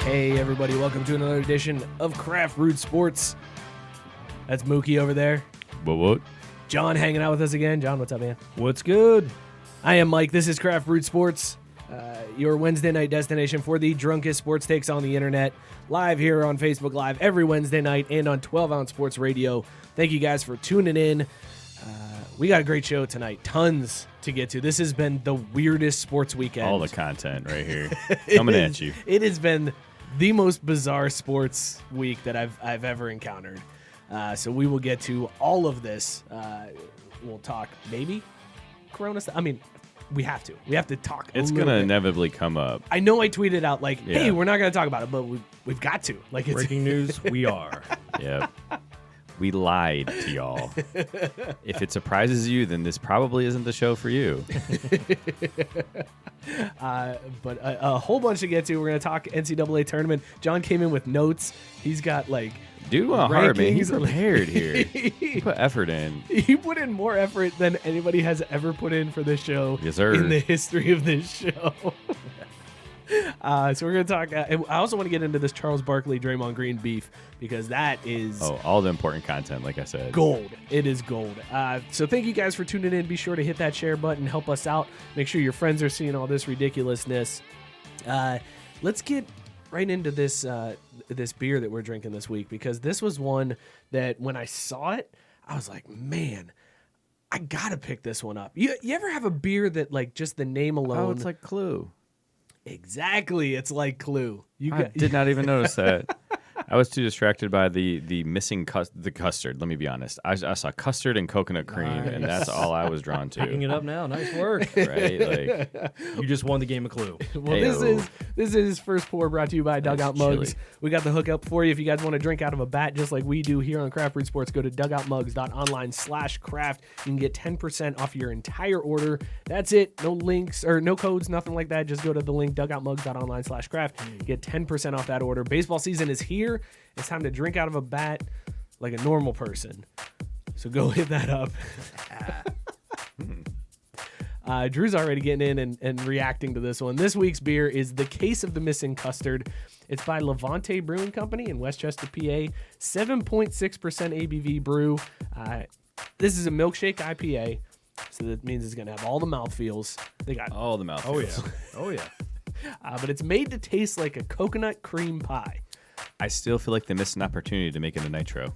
Hey everybody, welcome to another edition of Craft Brewed Sports. That's Mookie over there. What? John hanging out with us again. John, what's up, man? What's good? I am Mike. This is Craft Brewed Sports, your Wednesday night destination for the drunkest sports takes on the internet. Live here on Facebook Live every Wednesday night and on 12 Ounce Sports Radio. Thank you guys for tuning in. We got a great show tonight. Tons to get to. This has been the weirdest sports weekend. All the content right here coming at you. It has been the most bizarre sports week that I've ever encountered. So we will get to all of this. We'll talk maybe Corona stuff. I mean, we have to. We have to talk. It's going to inevitably come up. I know I tweeted out like, hey, we're not going to talk about it, but we've got to. Like, it's Breaking news, we are. Yep. We lied to y'all. If it surprises you, then this probably isn't the show for you. But a whole bunch to get to. We're going to talk NCAA tournament. John came in with notes. He's got like Dude went hard, man. He's rankings. prepared here. He put effort in. He put in more effort than anybody has ever put in for this show Yes, sir. in the history of this show. So we're going to talk. I also want to get into this Charles Barkley, Draymond Green beef because that is all the important content, like I said. gold. It is gold. So thank you guys for tuning in. Be sure to hit that share button. Help us out. Make sure your friends are seeing all this ridiculousness. Let's get right into this this beer that we're drinking this week because this was one that when I saw it, I was like, man, I got to pick this one up. You ever have a beer that like just the name alone? Oh, it's like Clue. Exactly. It's like Clue. I did not even notice that. I was too distracted by the missing the custard. Let me be honest. I saw custard and coconut cream, and that's all I was drawn to. Picking it up now. Nice work. Right? Like, You just won the game of Clue. Well, Heyo. this is First Pour brought to you by Dugout Mugs. chilly. We got the hookup for you. If you guys want to drink out of a bat just like we do here on Craft Brewed Sports, go to dugoutmugs.online/craft. You can get 10% off your entire order. That's it. No links or no codes, nothing like that. Just go to the link dugoutmugs.online/craft. Get 10% off that order. Baseball season is here. It's time to drink out of a bat like a normal person. So go hit that up. Drew's already getting in and reacting to this one. This week's beer is The Case of the Missing Custard. It's by Levante Brewing Company in Westchester, PA. 7.6% ABV brew. This is a milkshake IPA, so that means it's going to have all the mouthfeels. They got all the mouthfeels. Oh, yeah. but it's made to taste like a coconut cream pie. I still feel like they missed an opportunity to make it a nitro.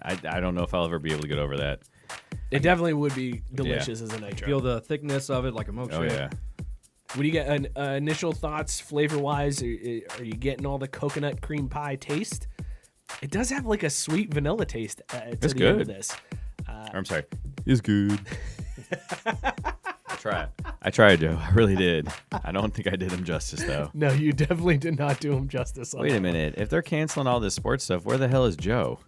I don't know if I'll ever be able to get over that. It definitely would be delicious as a nitro. Feel the thickness of it like a milkshake. Oh, yeah. What do you get? Initial thoughts, flavor-wise? Are you getting all the coconut cream pie taste? It does have like a sweet vanilla taste to It's the end of good. this. I'm sorry. It's good. I tried, Joe. I really did. I don't think I did him justice, though. No, you definitely did not do him justice. On Wait a that minute. If they're canceling all this sports stuff, where the hell is Joe?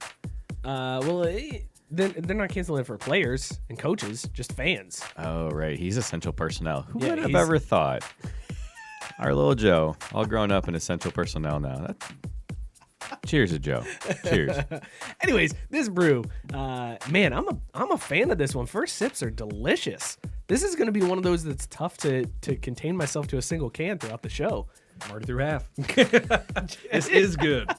They're not canceling it for players and coaches, just fans. Oh, right. He's essential personnel. Who Yeah, would have he's- ever thought? Our little Joe, all grown up in essential personnel now. Cheers to Joe. Cheers. Anyways, this brew, man, I'm a fan of this one. First sips are delicious. This is going to be one of those that's tough to contain myself to a single can throughout the show. I'm already through half. This is good.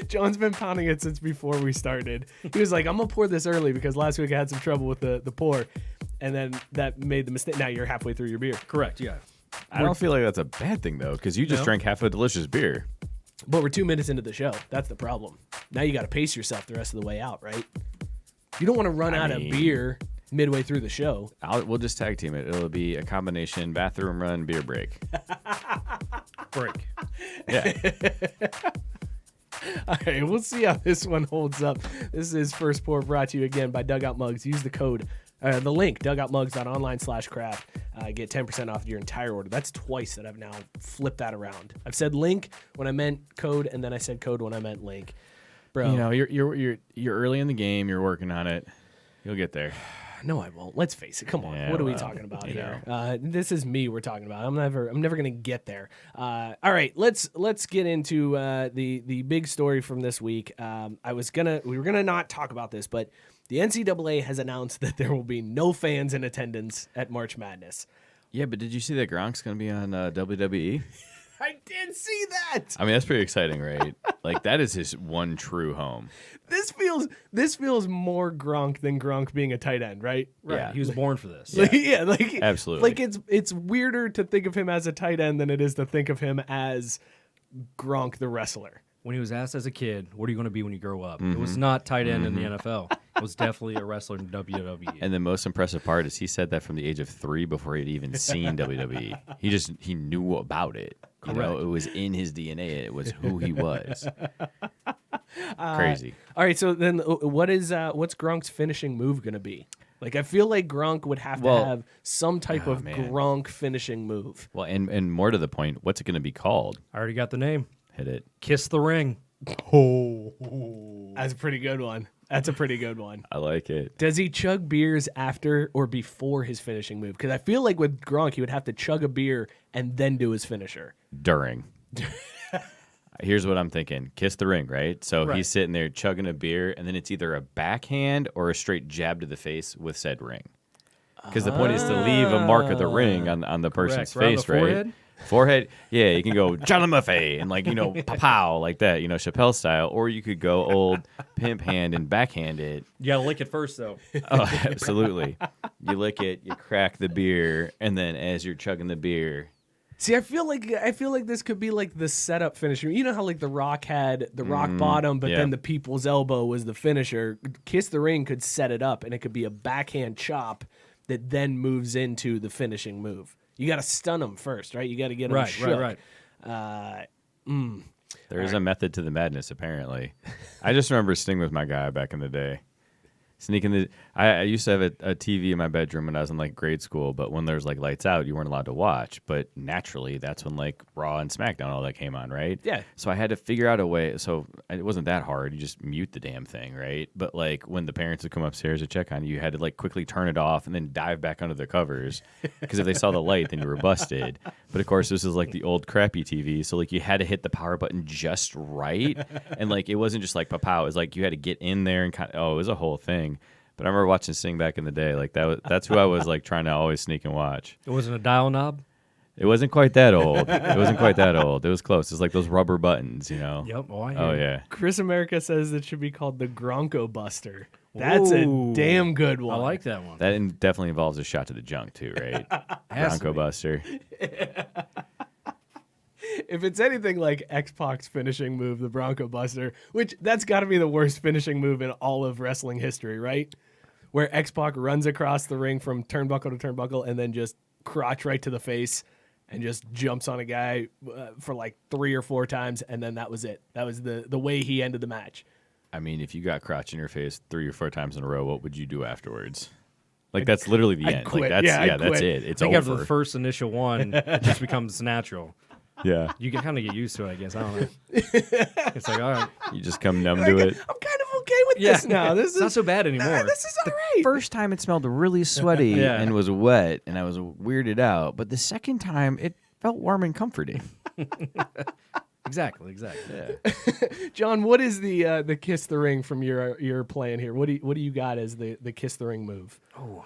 John's been pounding it since before we started. He was like, I'm going to pour this early because last week I had some trouble with the pour. And then that made the mistake. Now you're halfway through your beer. Correct, yeah. I don't feel like that's a bad thing, though, because you just No? drank half a delicious beer. But we're 2 minutes into the show. That's the problem. Now you got to pace yourself the rest of the way out, right? You don't want to run out of beer midway through the show. We'll just tag team it. It'll be a combination bathroom run, beer break. Break. Yeah. All right, we'll see how this one holds up. This is First Pour brought to you again by Dugout Mugs. Use the code, the link, dugoutmugs.online/craft. Get 10% off your entire order. That's twice that I've now flipped that around. I've said link when I meant code, and then I said code when I meant link. Bro, You know, you're early in the game. You're working on it. You'll get there. no, I won't. Let's face it. Come on. Yeah, What are we well, talking about you here? This is me we're talking about. I'm never gonna get there. All right, let's get into the big story from this week. We were gonna not talk about this, but the NCAA has announced that there will be no fans in attendance at March Madness. Yeah, but did you see that Gronk's going to be on WWE? I did see that. I mean, that's pretty exciting, right? Like that is his one true home. This feels more Gronk than Gronk being a tight end, right? Right. Yeah. He was born for this. Like Absolutely. Like it's weirder to think of him as a tight end than it is to think of him as Gronk the wrestler. When he was asked as a kid, what are you going to be when you grow up? It was not tight end in the NFL. It was definitely a wrestler in WWE. And the most impressive part is he said that from the age of 3 before he'd even seen WWE. He knew about it. You know, it was in his DNA. It was who he was. Crazy. All right, so then what's Gronk's finishing move going to be? Like, I feel like Gronk would have to have some type of man. Gronk finishing move. Well, and more to the point, what's it going to be called? I already got the name. Hit it. Kiss the ring. That's a pretty good one. That's a pretty good one. I like it. Does he chug beers after or before his finishing move? Because I feel like with Gronk, he would have to chug a beer and then do his finisher. During. Here's what I'm thinking. Kiss the ring, right? So Right. he's sitting there chugging a beer, and then it's either a backhand or a straight jab to the face with said ring. Because the point is to leave a mark of the ring on the person's Correct. Right on face, the right? forehead? Forehead, yeah, you can go John Murphy and like, pow like that, Chappelle style, or you could go old pimp hand and backhand it. You got to lick it first, though. Oh, absolutely. You lick it, you crack the beer, and then as you're chugging the beer, See, I feel like this could be like the setup finisher. You know how like The Rock had the rock bottom, but yeah. then the people's elbow was the finisher. Kiss the Ring could set it up, and it could be a backhand chop that then moves into the finishing move. You got to stun them first, right? You got to get them shook. Right. there is a method to the madness, apparently. I just remember Sting was my guy back in the day. I used to have a TV in my bedroom when I was in like grade school, but when there's like lights out, you weren't allowed to watch. But naturally, that's when like Raw and SmackDown all that came on, right? Yeah. So I had to figure out a way. So it wasn't that hard. You just mute the damn thing, right? But like when the parents would come upstairs to check on you, you had to like quickly turn it off and then dive back under the covers because if they saw the light, then you were busted. But of course, this is like the old crappy TV, so like you had to hit the power button just right, and like it wasn't just like pow. It was like you had to get in there and it was a whole thing. But I remember watching Sting back in the day. Like that's who I was like trying to always sneak and watch. It wasn't a dial knob? It wasn't quite that old. It wasn't quite that old. It was close. It was like those rubber buttons, Yep. Oh, I hear Oh you. yeah. Chris America says it should be called the Gronko Buster. That's a Ooh. damn good one. I like that one. That definitely involves a shot to the junk too, right? Has to Bronco be. Buster. If it's anything like X-Pac's finishing move, the Bronco Buster, which that's got to be the worst finishing move in all of wrestling history, right? Where X-Pac runs across the ring from turnbuckle to turnbuckle and then just crotch right to the face and just jumps on a guy for like 3 or 4 times, and then that was it. That was the way he ended the match. I mean, if you got crotch in your face 3 or 4 times in a row, what would you do afterwards? Like that's literally the I'd end. quit. Like that's Yeah, I'd that's quit. it. It's I think after over. the first initial one, it just becomes natural. Yeah. You can kind of get used to it, I guess. I don't know. It's like, all right. You just come numb Like, to it. I'm kind of okay with this now. This It's not so bad anymore. This is all right. First time it smelled really sweaty Yeah. and was wet, and I was weirded out. But the second time, it felt warm and comforting. Exactly. Yeah. John, what is the kiss the ring from your plan here? What do you got as the kiss the ring move? Oh,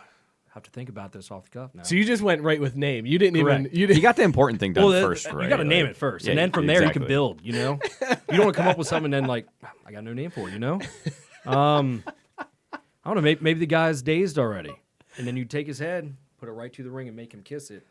have to think about this off the cuff now. So you just went right with name. You didn't Correct. even you didn't You got the important thing done well, first, right? You got to name Like, it first, yeah, and then from there you exactly. can build. You don't want to come up with something and then like, I got no name for it. I don't know. Maybe the guy's dazed already, and then you take his head, put it right to the ring, and make him kiss it,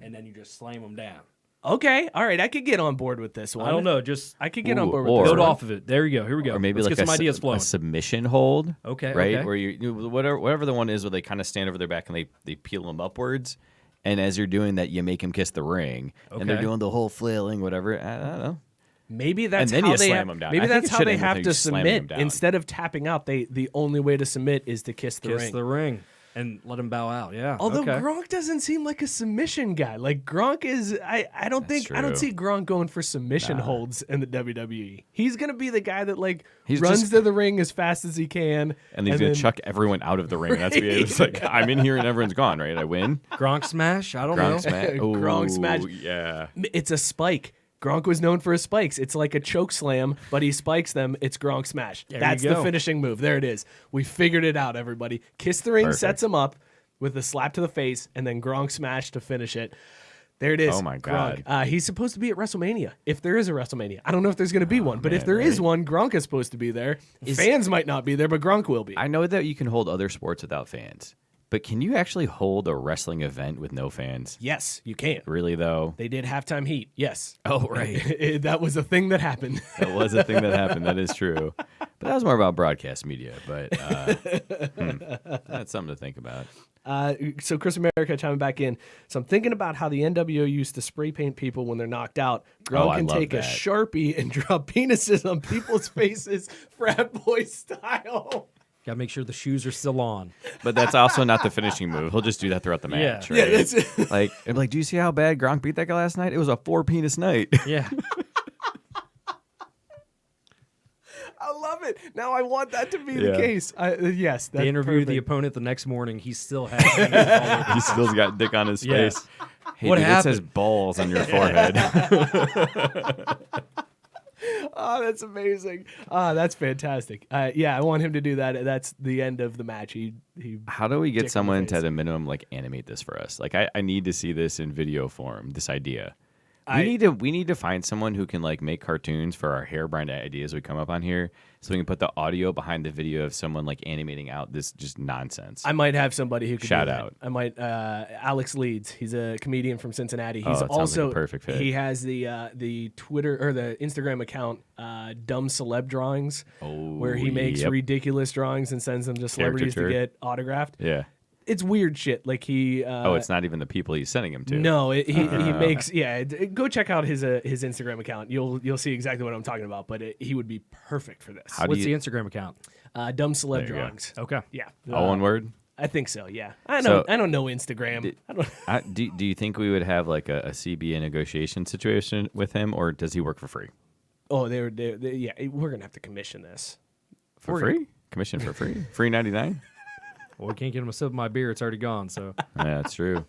and then you just slam him down. Okay, all right. I could get on board with this one. I don't know. Just I could get on Ooh, board or- with this build one. off of it. There you go. Here we go. Or maybe Let's like get some ideas flowing. a submission hold. Okay, Right? okay. Where you whatever the one is where they kind of stand over their back and they peel them upwards. And as you're doing that, you make him kiss the ring. And they're Okay. doing the whole flailing, whatever. I don't know. Maybe that's then how you they slam have, them down. Maybe I think that's it how should they end with have you to slamming them submit. down. Instead of tapping out, the only way to submit is to kiss the Kiss ring. the ring and let him bow out. Yeah. Although okay. Gronk doesn't seem like a submission guy. Like Gronk is, I don't That's think I don't true. see Gronk going for submission holds in the WWE. He's gonna be the guy that like He's runs just- to the ring as fast as he can, And he's going then- to chuck everyone out of the ring. That's it. It's like, I'm in here and everyone's gone, right? I win. Gronk smash. I don't know. Gronk smash. Gronk smash. Yeah. It's a spike. Gronk was known for his spikes. It's like a choke slam, but he spikes them. It's Gronk smash. There That's you the go. finishing move. There it is. We figured it out, everybody. Kiss the ring Perfect. sets him up with a slap to the face, and then Gronk smash to finish it. There it is. Oh, my Gronk. God. He's supposed to be at WrestleMania. If there is a WrestleMania. I don't know if there's going to be one, but if man, there is right? one, Gronk is supposed to be there. Fans might not be there, but Gronk will be. I know that you can hold other sports without fans, but can you actually hold a wrestling event with no fans? Yes, you can. Really, though? They did halftime heat. Yes. Oh, right. That was a thing that happened. That was a thing that happened. That is true. But that was more about broadcast media. But that's something to think about. So Chris America chiming back in. So I'm thinking about how the NWO used to spray paint people when they're knocked out. Gronk I can love take a that. Sharpie and draw penises on people's faces, frat boy style. Gotta make sure the shoes are still on. But that's also not the finishing move. He'll just do that throughout the match, Yeah. right? Yeah, that's like, I'm like, do you see how bad Gronk beat that guy last night? It was a 4-penis night. Yeah. I love it. Now I want that to be the Yeah. case. Yes, that's They interviewed the perfect. opponent the next morning. He still had it. He still's got dick on his Yeah. face. Hey, What dude, it says happened? balls on your forehead. Oh, that's amazing. That's fantastic. Yeah, I want him to do that. That's the end of the match. He How do we Dick on get the someone to face. at a minimum like animate this for us? Like I need to see this in video form, this idea. I- We need to find someone who can like make cartoons for our harebrained ideas we come up on here, so we can put the audio behind the video of someone like animating out this just nonsense. I might have somebody who could Shout do that. out. I might Alex Leeds. He's a comedian from Cincinnati. He's that sounds like also a perfect fit. He has the Twitter or the Instagram account Dumb Celeb Drawings, where he makes yep. ridiculous drawings and sends them to celebrities to Caricature. get autographed. Yeah. It's weird shit. Like he It's not even the people he's sending him to. No, he makes go check out his Instagram account. You'll see exactly what I'm talking about. But he would be perfect for this. How do What's you- the Instagram account? Dumb Celeb There you go. Drawings. Okay. Yeah, All one word. I think so. Yeah, I So- don't know Instagram. I don't. Do you think we would have like a CBA negotiation situation with him, or does he work for free? Oh, yeah. We're gonna have to commission this. For We're free? Commission for free? Free 99? Well, we can't get him a sip of my beer. It's already gone. So Yeah, that's true.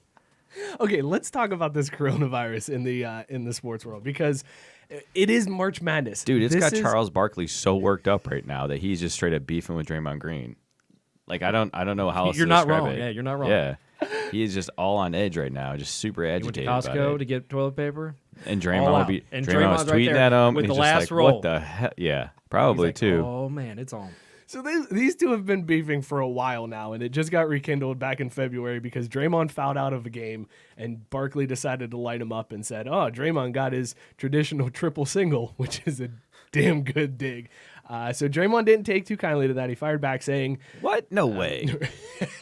Okay, let's talk about this coronavirus in the sports world because it is March Madness, Dude, it's This got is- Charles Barkley so worked up right now that he's just straight up beefing with Draymond Green. Like I don't know how else You're to not describe wrong. it. Yeah, you're not wrong. Yeah. He is just all on edge right now, just super you went to agitated about Costco it. to get toilet paper. And all Draymond would out. be And Draymond was Draymond's right tweeting there at him with and the he's just last like, roll. what the hell? Yeah, probably He's like, too. Oh man, it's on. So these two have been beefing for a while now, and it just got rekindled back in February because Draymond fouled out of a game, and Barkley decided to light him up and said, "Oh, Draymond got his traditional triple single," which is a damn good dig. So Draymond didn't take too kindly to that. He fired back saying, What? No way.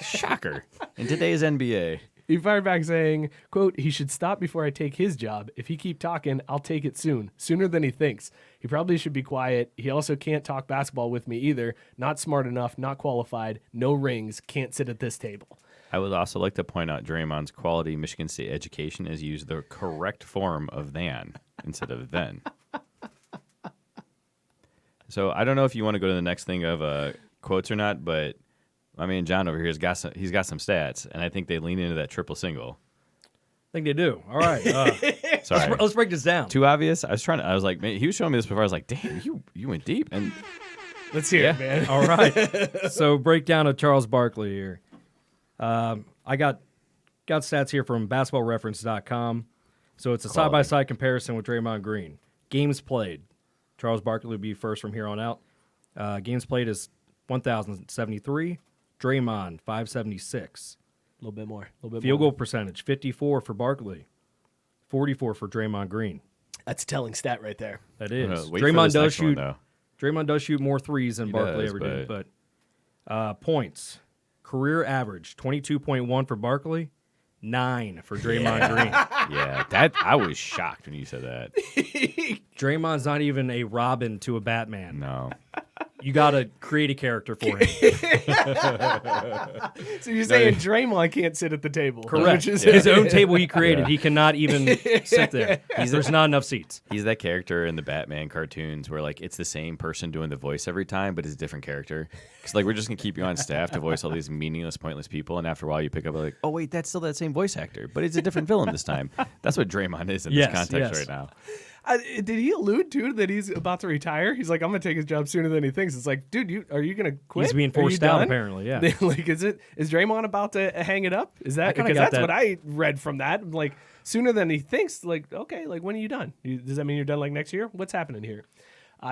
Shocker. In today's NBA. He fired back saying, quote, "He should stop before I take his job. If he keep talking, I'll take it soon, sooner than he thinks. He probably should be quiet. He also can't talk basketball with me either. Not smart enough, not qualified, no rings, can't sit at this table." I would also like to point out Draymond's quality Michigan State education has used the correct form of than instead of then. So I don't know if you want to go to the next thing of quotes or not, but I mean John over here he's got some stats, and I think they lean into that triple single. I think they do. All right. Sorry, Let's break this down. too obvious. I was like, man, he was showing me this before. I was like, damn, you went deep, and Let's hear it, man. All right. So breakdown of Charles Barkley here. I got stats here from basketballreference.com. So it's a side-by-side comparison with Draymond Green. Games played. Charles Barkley would be first from here on out. Games played is 1,073. Draymond, 576. A little bit more. Field goal percentage, 54 for Barkley. 44 for Draymond Green. That's a telling stat right there. That is. wait for Draymond this does next one, shoot. though. Draymond does shoot more threes than He Barkley does, ever did. But points, career average 22.1 for Barkley, 9 for Draymond Green. Yeah, that I was shocked when you said that. Draymond's not even a Robin to a Batman. No, You got to create a character for him. So you're saying Draymond can't sit at the table? Correct. Which is His own table he created. Yeah. He cannot even sit there. There's not enough seats. he's that character in the Batman cartoons where like it's the same person doing the voice every time, but it's a different character. Because like we're just gonna keep you on staff to voice all these meaningless, pointless people, and after a while you pick up like, oh wait, that's still that same voice actor, but it's a different villain this time. That's what Draymond is in Yes, this context yes. right now. Did he allude to that he's about to retire? He's like, I'm gonna take his job sooner than he thinks. It's like, dude, are you gonna quit? He's being Are you forced out done? apparently. Yeah. Like, is Draymond about to hang it up? Is that kinda because got that's that. what I read from that? Like, sooner than he thinks. Like, okay, like when are you done? Does that mean you're done like next year? What's happening here?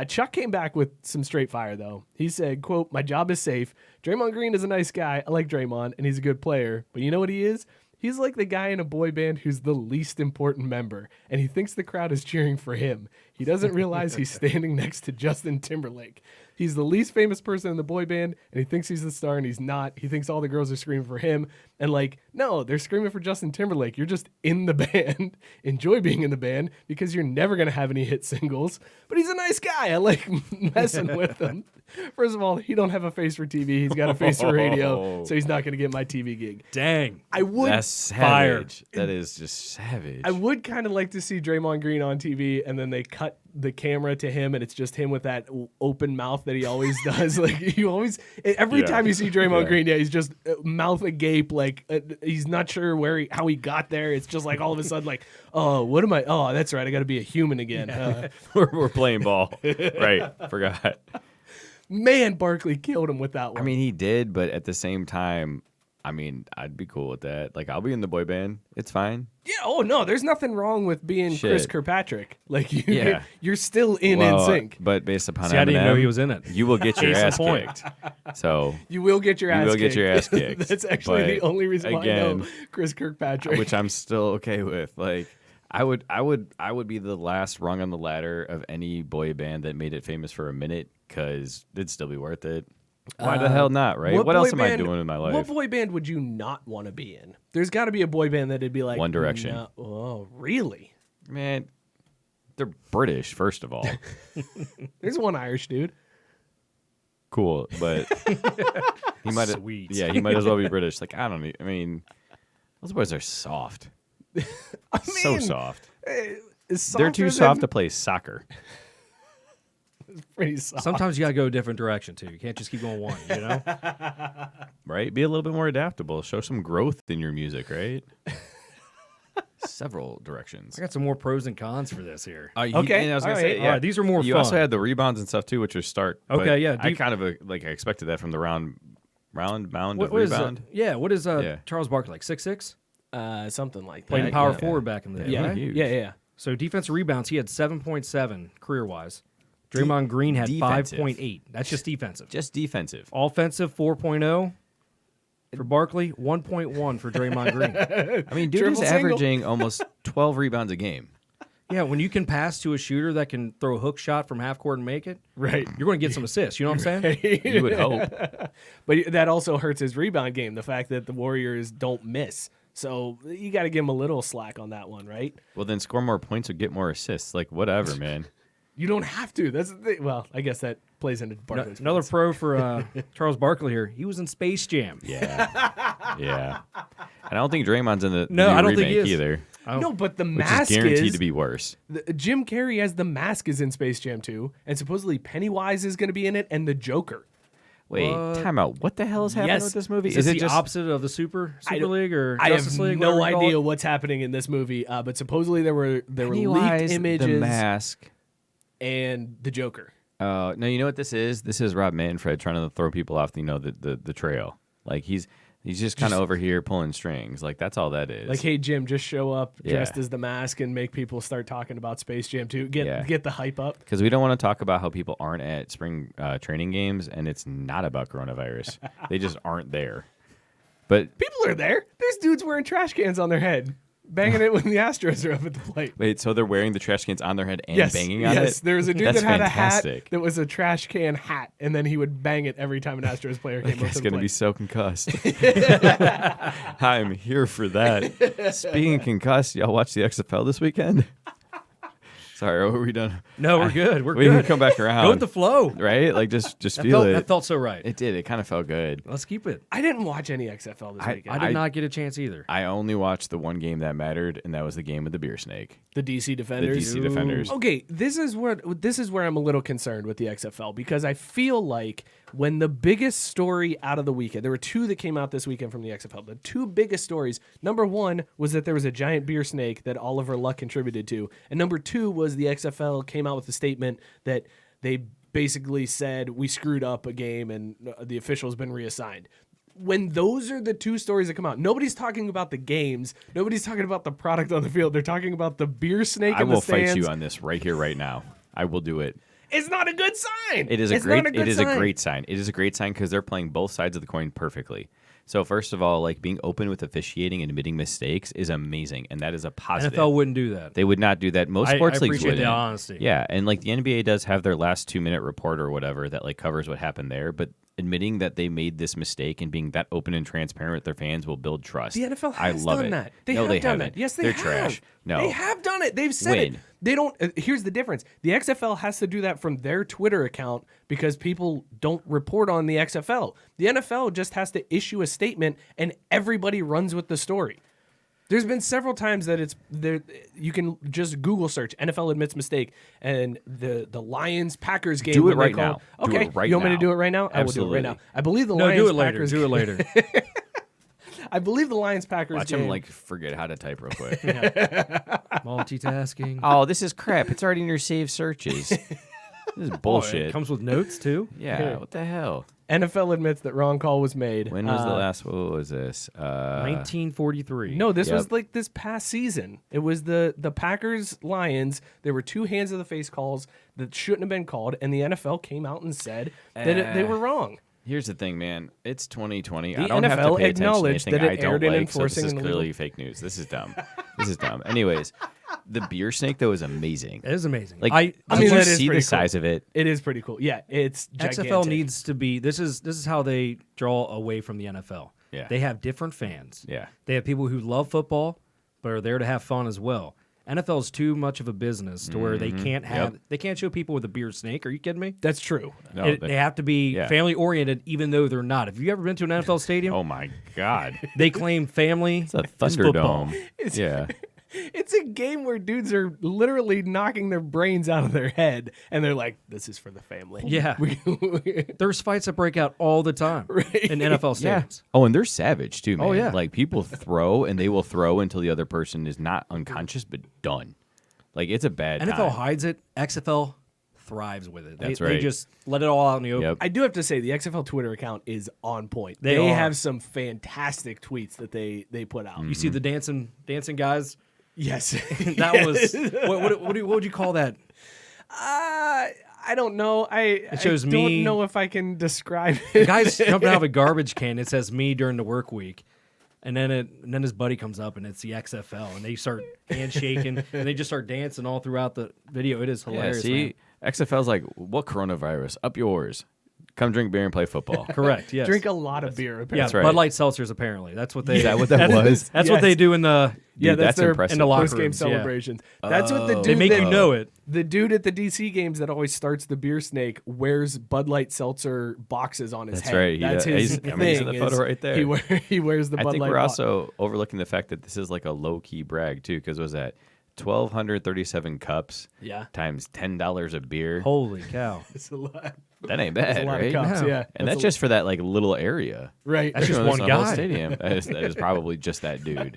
Chuck came back with some straight fire though. He said, "quote My job is safe. Draymond Green is a nice guy. I like Draymond, and he's a good player. But you know what he is? He's like the guy in a boy band who's the least important member, and he thinks the crowd is cheering for him. He doesn't realize he's standing next to Justin Timberlake. He's the least famous person in the boy band, and he thinks he's the star, and he's not. He thinks all the girls are screaming for him. And like, no, they're screaming for Justin Timberlake. You're just in the band. Enjoy being in the band because you're never going to have any hit singles. But he's a nice guy. I like messing with him. First of all, he don't have a face for TV. He's got a face for radio, so he's not going to get my TV gig. Dang. I would That's savage. That is just savage. I would kind of like to see Draymond Green on TV, and then they cut the camera to him, and it's just him with that open mouth that he always does. Like you always, every time you see Draymond Green, he's just mouth agape, like he's not sure how he got there. It's just like all of a sudden, like, oh, what am I? Oh, that's right, I got to be a human again. we're playing ball. Right. Forgot. Man, Barkley killed him with that one. I mean, he did, but at the same time, I mean, I'd be cool with that. Like, I'll be in the boy band. It's fine. yeah. Oh no, there's nothing wrong with being Chris Shit. Kirkpatrick. Like Yeah. you're still in Well, sync. But based upon See, I didn't know Eminem, he was in it. you will get your Case in ass point. kicked. So, You will get your ass. you will kicked. get your ass kicked. That's actually the But only reason why I know again, Chris Kirkpatrick. which I'm still okay with. Like, I would be the last rung on the ladder of any boy band that made it famous for a minute because it'd still be worth it. Why the hell not, right? What boy else am I band- doing in my life? What boy band would you not want to be in? There's got to be a boy band that'd be like One Direction. No, oh, really? Man, they're British, first of all. There's one Irish dude. Cool, but he might Sweet. Yeah, he might as well be British. Like, I don't. I mean, those boys are soft. So soft. They're too soft to play soccer. Pretty soft. Sometimes you gotta go a different direction too. You can't just keep going one, you know? Right? Be a little bit more adaptable. Show some growth in your music, right? Several directions. I got some more pros and cons for this here. Okay, And I was gonna all say, right. yeah, All right, these are more You fun. also had the rebounds and stuff too, which was start. but Okay, yeah, I kind of I expected that from the mound of What is rebound. what is Yeah. Charles Barkley, like 6'6"? Something like Playing that. power yeah. forward back in the day, Yeah, right? huge. yeah. So defensive rebounds, he had 7.7 career-wise. Draymond Green had defensive. 5.8. That's just defensive. Just defensive. Offensive, 4.0 for Barkley, 1.1 for Draymond Green. I mean, dude Triple is single. averaging almost 12 rebounds a game. Yeah, when you can pass to a shooter that can throw a hook shot from half court and make it, Right. you're going to get some assists. You know what I'm saying? You would hope. But that also hurts his rebound game. The fact that the Warriors don't miss. So you got to give him a little slack on that one, right? Well, then score more points or get more assists. Like, whatever, man. You don't have to. That's the thing. Well, I guess that plays into Barkley's Another points. pro for Charles Barkley here. He was in Space Jam. Yeah. Yeah. And I don't think Draymond's in the No, new I don't think remake he is. either, No, but the which mask is guaranteed to be worse. Jim Carrey as the mask is in Space Jam 2, and supposedly Pennywise is going to be in it, and the Joker. Wait, time out. What the hell is happening Yes. with this movie? Is it it the just opposite of the Super don't- League or I Justice have League? no whatever you call idea it? what's happening in this movie, but supposedly there were leaked Pennywise, images the mask? and the Joker. No, you know what this is? This is Rob Manfred trying to throw people off, the trail. Like he's just kind of over here pulling strings. Like that's all that is. Like, hey Jim, just show up Yeah. dressed as the mask and make people start talking about Space Jam 2. Get the hype up. Because we don't want to talk about how people aren't at spring training games, and it's not about coronavirus. They just aren't there. But People are there. There's dudes wearing trash cans on their head, banging it when the Astros are up at the plate. wait, so they're wearing the trash cans on their head and Yes, banging on yes. it? There was a dude That's that had fantastic. a hat that was a trash can hat, and then he would bang it every time an Astros player came up to It's the going to plate. be so concussed. I'm here for that. Speaking of concussed, y'all watch the XFL this weekend? Sorry, are we done? No, we're good. We're We good. can come back around. Go with the flow. right? Like just That feel felt, it. that felt so right. It did. It kind of felt good. Let's keep it. I didn't watch any XFL this weekend. I did not get a chance either. I only watched the one game that mattered, and that was the game with the beer snake. The DC The Defenders. DC Defenders. Okay, this is where I'm a little concerned with the XFL because I feel like when the biggest story out of the weekend, there were two that came out this weekend from the XFL. The two biggest stories, number one was that there was a giant beer snake that Oliver Luck contributed to. And number two was the XFL came out with a statement that they basically said, we screwed up a game and the official's been reassigned. When those are the two stories that come out, nobody's talking about the games. Nobody's talking about the product on the field. They're talking about the beer snake I in the will stands. fight you on this right here, right now. I will do it. It's not a good sign. It is a great sign. It is a great sign. It is a great sign because they're playing both sides of the coin perfectly. So first of all, like being open with officiating and admitting mistakes is amazing, and that is a positive. NFL wouldn't do that. They would not do that. Most sports I leagues appreciate wouldn't. the honesty. Yeah, and like the NBA does have their last 2-minute report or whatever that like covers what happened there, but admitting that they made this mistake and being that open and transparent with their fans will build trust. The NFL I has love done it. that. They no, have they done haven't. that. Yes, they They're have. trash. No, They have done it. They've said When? it. They don't. Here's the difference. The XFL has to do that from their Twitter account because people don't report on the XFL. The NFL just has to issue a statement and everybody runs with the story. There's been several times that it's there. You can just Google search NFL admits mistake and the Lions Packers game. Do it when they right call- now. Do Okay, it right you want me to now. do it right now? I will do it right Absolutely. now. I believe the No, Lions do it later. Packers. Do it later. I believe the Lions Packers watch game. him like forget how to type real quick. Multitasking. Oh, this is crap. It's already in your saved searches. This is Oh, bullshit. it comes with notes too. Yeah, what the hell? NFL admits that wrong call was made. When was the last? What was this? 1943. No, this Yep. was like this past season. It was the Packers Lions. There were two hands of the face calls that shouldn't have been called, and the NFL came out and said that they were wrong. Here's the thing, man. It's 2020. The I don't have to NFL pay attention to acknowledged anything that it I don't erred in like, so this enforcing is an clearly illegal- fake news. This is dumb. This is dumb. Anyways, the beer snake though is amazing. It is amazing. Like, I did mean, you that is see pretty the size of it? It is pretty cool. Yeah, it's gigantic. XFL needs to be. This is how they draw away from the NFL. Yeah. They have different fans. Yeah. They have people who love football but are there to have fun as well. NFL is too much of a business to where they can't have they can't show people with a beer snake. Are you kidding me? That's true. No, They have to be yeah. family oriented, even though they're not. Have you ever been to an NFL stadium? Oh my god, They claim family. it's a is football. Thunderdome. Yeah, It's a game where dudes are literally knocking their brains out of their head, and they're like, "This is for the family." Yeah. There's fights that break out all the time in NFL yeah. stadiums. Oh, and they're savage too, man. Oh, yeah. Like people throw and they will throw until the other person is not unconscious but done. Like it's a bad NFL time. hides it. XFL thrives with it. That's They right. just let it all out in the open. Yep. I do have to say the XFL Twitter account is on point. They They are. have some fantastic tweets that they put out. You see the dancing guys. Yes, That was what would you call that? I don't know. I shows don't me- know if I can describe The it. guy's jumping out of a garbage can. It says me during the work week. And then his buddy comes up and it's the XFL and they start handshaking and they just start dancing all throughout the video. It is Yeah, hilarious. see, man. XFL's like, what coronavirus? Up yours. Come drink beer and play football. Correct. Yes. Drink a lot of beer. yeah, Apparently. That's right. Bud Light seltzers apparently. That's what they. Is that what that was? That's what Yes. they do in the. Yeah, Dude, that's that's their impressive. in the locker post-game rooms, yeah. celebrations. That's what the dude They make that, you know it. The dude at the DC games that always starts the beer snake wears Bud Light seltzer boxes on his That's head. right. He That's does. his He's- thing. I mean, he's in the photo is right there. He wears the I Bud think Light. we're bo- also overlooking the fact that this is like a low key brag too, because was that 1,237 cups Yeah. times $10 of beer? Holy cow! It's a lot. That ain't It's bad, a lot right? of cups. No. Yeah, And that's a- just for that like little area. right. That's just You know, one the whole guy. stadium. That is probably just that dude.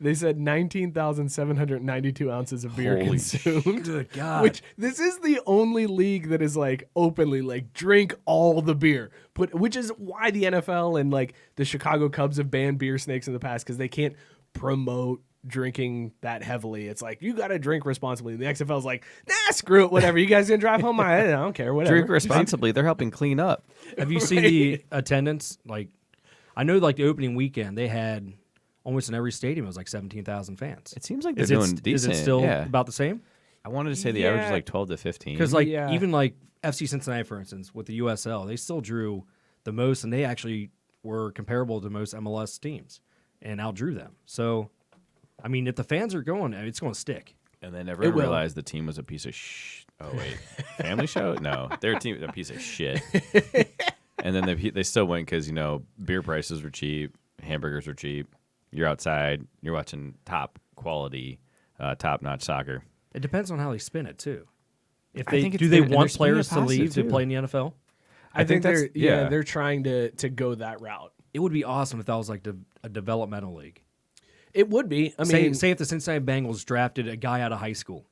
They said 19,792 ounces of beer Holy consumed. Good God! Which this is the only league that is like openly like drink all the beer. Which is why the NFL and like the Chicago Cubs have banned beer snakes in the past because they can't promote drinking that heavily. It's like you got to drink responsibly. The XFL's like, nah, screw it, whatever. You guys gonna drive home? I don't care, whatever. Drink responsibly. They're helping clean up. Have you seen the attendance? Like, I know, like the opening weekend, they had almost in every stadium. It was like 17,000 fans. It seems like they're Is doing it decent. still yeah. about the same? I wanted to say the average is Yeah. like 12 to 15. Because like Yeah. even like FC Cincinnati, for instance, with the USL, they still drew the most, and they actually were comparable to most MLS teams and outdrew them. So, I mean, if the fans are going, it's going to stick. And then everyone will. realized the team was a piece of Oh wait, Family Show? No, their team was a piece of shit. And then they still went because beer prices were cheap, hamburgers were cheap. You're outside, you're watching top quality, top notch soccer. It depends on how they spin it too. If I they think do it's they and they're want spinning it players to positive, leave to too. play in the NFL? I think that's they're trying to go that route. It would be awesome if that was like a developmental league. It would be. I mean, Say if the Cincinnati Bengals drafted a guy out of high school.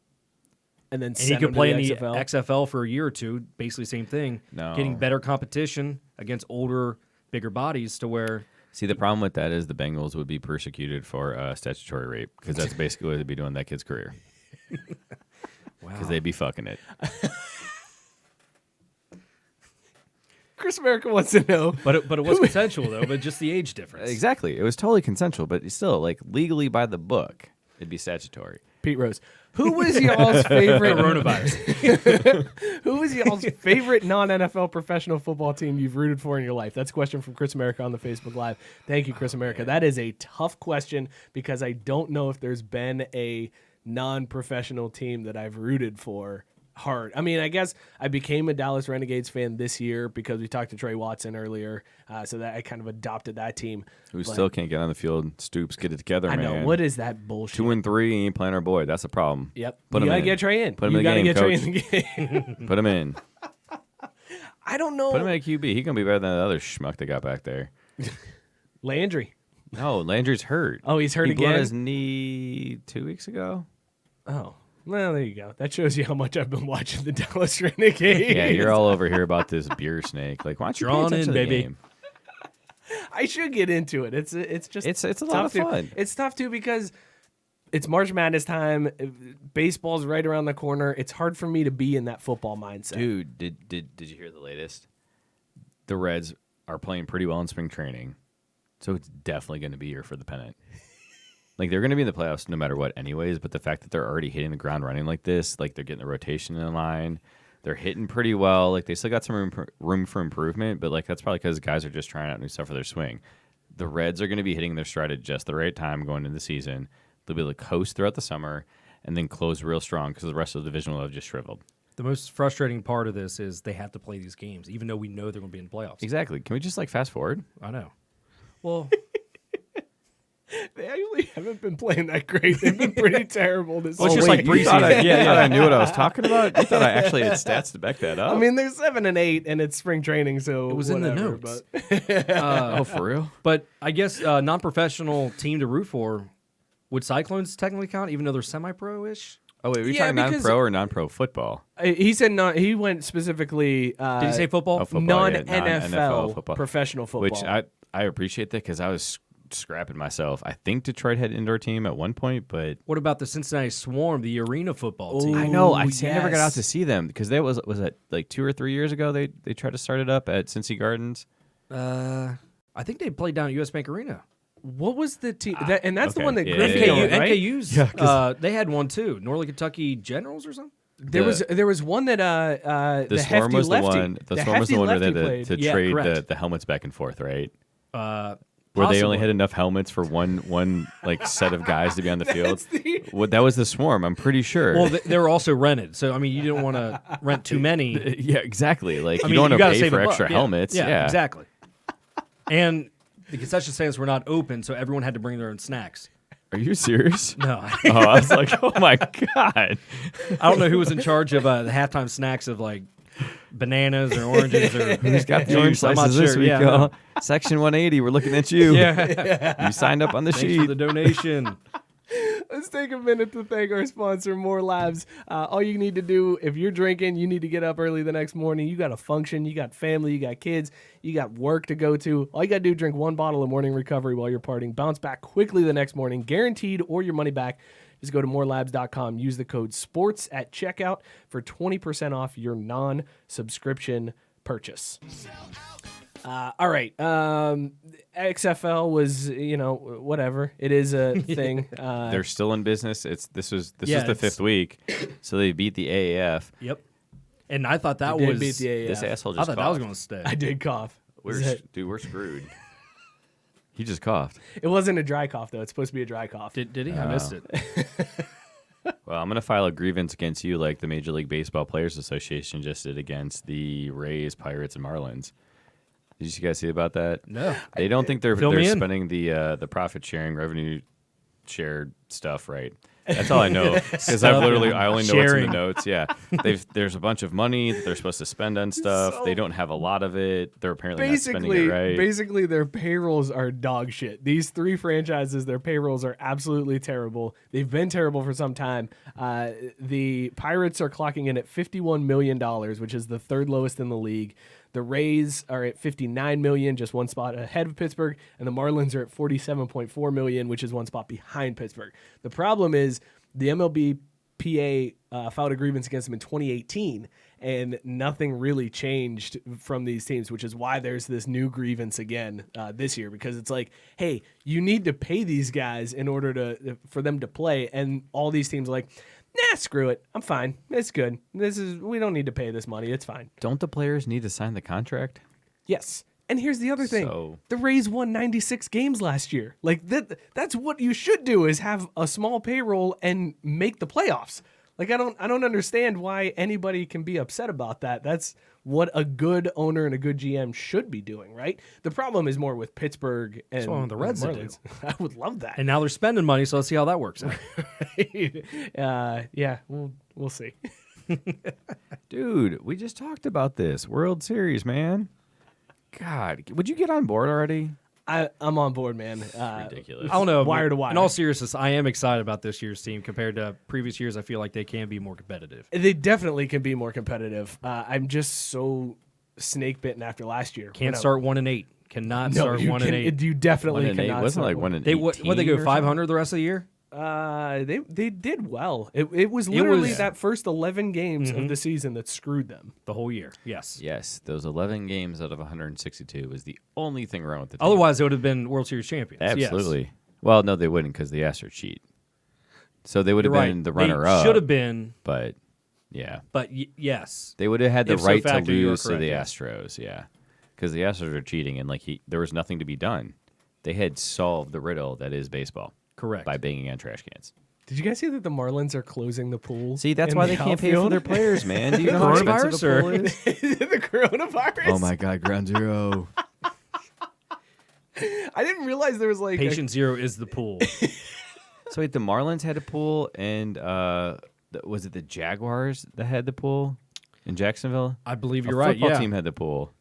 and then And he send could them play to in the the XFL. XFL for a year or two, basically same thing. No. Getting better competition against older, bigger bodies to where See, the problem with that is the Bengals would be persecuted for statutory rape because that's basically what they'd be doing that kid's career. Because they'd be fucking it. Chris America wants to know. But it was consensual though, but just the age difference. Exactly. It was totally consensual, but still, like, legally by the book, it'd be statutory. Pete Rose. Who was y'all's favorite Coronavirus. Who was y'all's favorite non-NFL professional football team you've rooted for in your life? That's a question from Chris America on the Facebook Live. Thank you, Chris America. That is a tough question because I don't know if there's been a non-professional team that I've rooted for hard. I mean, I guess I became a Dallas Renegades fan this year because we talked to Trey Watson earlier, so that I kind of adopted that team. Who still can't get on the field. Stoops, get it together, I man. know. What is that bullshit? 2-3, he ain't playing our boy. That's the problem. Yep. Put you him gotta in. get Trey in. Put him you in the gotta game, get Trey coach. in the game. Put him in. I don't know. Put him at QB. He gonna be better than the other schmuck they got back there. Landry. No, Landry's hurt. Oh, he's hurt he again? blew his knee 2 weeks ago. Oh, well, there you go. That shows you how much I've been watching the Dallas Renegades. Yeah, you're all over here about this beer snake. Like, why don't you pay Drawn attention in, to the baby. game? I should get into it. It's just It's a tough lot of too. fun. It's tough too because it's March Madness time. Baseball's right around the corner. It's hard for me to be in that football mindset. Dude, did you hear the latest? The Reds are playing pretty well in spring training, so it's definitely going to be here for the pennant. Like, they're going to be in the playoffs no matter what anyways, but the fact that they're already hitting the ground running like this, like they're getting the rotation in line, they're hitting pretty well. Like, they still got some room for improvement, but, like, that's probably because guys are just trying out new stuff for their swing. The Reds are going to be hitting their stride at just the right time going into the season. They'll be able to coast throughout the summer and then close real strong because the rest of the division will have just shriveled. The most frustrating part of this is they have to play these games, even though we know they're going to be in the playoffs. Exactly. Can we just, like, fast forward? I know. Well, They actually haven't been playing that great. They've been pretty terrible this Well, it's season. just like you thought preseason. you thought I knew what I was talking about? You thought I actually had stats to back that up? I mean, they're 7-8, and it's spring training, so It was in the whatever, notes. But oh, for real? but I guess non-professional team to root for, would Cyclones technically count, even though they're semi-pro-ish? Oh, wait, were you Yeah, talking because- non-pro or non-pro football? he said not. He went specifically. Did he say football? Oh, football, yeah, non-NFL non-NFL football. professional football. Which I appreciate that because I was scrapping myself. I think Detroit had an indoor team at one point, but What about the Cincinnati Swarm, the arena football team? I know I Ooh, never got out yes. to see them because that was it like 2 or 3 years ago they tried to start it up at Cincy Gardens. I think they played down at US Bank Arena. What was the team? And that's the okay. one that Yeah, Griffey yeah, owned, yeah. right? NKU's, they had one too. Northern Kentucky Generals or something? There was one that The the Swarm hefty was lefty, the one. The Swarm was hefty the one where they lefty had to played. Yeah, trade correct. the helmets back and forth, right? Where Where they only had enough helmets for one like set of guys to be on the field. That was the Swarm. I'm pretty sure. Well, they were also rented, so I mean, you didn't want to rent too many. yeah, exactly. Like I you mean, don't want to gotta pay save for a buck. extra Yeah. helmets. Yeah, exactly. And the concession stands were not open, so everyone had to bring their own snacks. Are you serious? No, Oh, I was like, oh my god. I don't know who was in charge of the halftime snacks of like bananas or oranges or Who's got the juice. orange I'm not slices this sure. week, Yeah, y'all? Section 180. We're looking at you. yeah. You signed up on the Thanks for sheet. the donation. Let's take a minute to thank our sponsor, More Labs. All you need to do, if you're drinking, you need to get up early the next morning. You got a function, you got family, you got kids, you got work to go to. All you got to do, drink one bottle of morning recovery while you're partying. Bounce back quickly the next morning, guaranteed, or your money back. Just go to morelabs.com. Use the code SPORTS at checkout for 20% off your non-subscription purchase. All right. XFL was, whatever. It is a thing. They're still in business. This was the it's- fifth week, so they beat the AAF. Yep. And I thought that They did was. beat the AAF. This asshole I just thought coughed. that was going to stay. I did cough. We're screwed. He just coughed. It wasn't a dry cough, though. It's supposed to be a dry cough. Did he? I missed it. Well, I'm going to file a grievance against you like the Major League Baseball Players Association just did against the Rays, Pirates, and Marlins. Did you guys see about that? No. They don't think they're Fill me in. spending the profit sharing revenue share stuff right. That's all I know. Because Stuff I only and know what's in sharing. the notes. Yeah, there's a bunch of money that they're supposed to spend on stuff. So- they don't have a lot of it. They're apparently not spending it right. Basically, their payrolls are dog shit. These 3 franchises, their payrolls are absolutely terrible. They've been terrible for some time. The Pirates are clocking in at $51 million, which is the 3rd lowest in the league. The Rays are at $59 million, just one spot ahead of Pittsburgh, and the Marlins are at $47.4 million, which is one spot behind Pittsburgh. The problem is the MLBPA filed a grievance against them in 2018, and nothing really changed from these teams, which is why there's this new grievance again this year, because it's like, hey, you need to pay these guys in order for them to play, and all these teams are like, nah, screw it. I'm fine. It's good. We don't need to pay this money. It's fine. Don't the players need to sign the contract? Yes. And here's the other thing. So- The Rays won 96 games last year. Like that's what you should do, is have a small payroll and make the playoffs. Like I don't understand why anybody can be upset about that. That's what a good owner and a good GM should be doing, right? The problem is more with Pittsburgh and what the Reds do. Marlins. I would love that. And now they're spending money, so let's see how that works out. Yeah, we'll see. Dude, we just talked about this World Series, man. God, would you get on board already? I'm on board, man. Ridiculous. I don't know. Wire to wire. In all seriousness, I am excited about this year's team compared to previous years. I feel like they can be more competitive. They definitely can be more competitive. I'm just so snake bitten after last year. Can't start 1-8. Cannot start 1-8. You definitely 1-8 cannot. wasn't start like 1 and They what they go 500 the rest of the year? They did well. It was literally that first 11 games of the season that screwed them. The whole year. Yes. Yes, those 11 games out of 162 was the only thing wrong with the team. Otherwise, they would have been World Series champions. Absolutely. Yes. Well, no, they wouldn't because the Astros cheat. So they would have You're been right. the runner-up. Should have been, But, yeah. but yes. They would have had the Ipso right to facto, you are lose to correct, the yes. Astros, yeah. Because the Astros are cheating, and there was nothing to be done. They had solved the riddle that is baseball Correct. by banging on trash cans. Did you guys see that the Marlins are closing the pool? See, that's in why the they can't pay for outfield? their players, man. Do you know how expensive the Coronavirus, pool is? the coronavirus. Oh my God, Ground Zero. I didn't realize there was like Patient zero is the pool. So wait, the Marlins had a pool, and was it the Jaguars that had the pool in Jacksonville? I believe A you're right. football Yeah. team had the pool.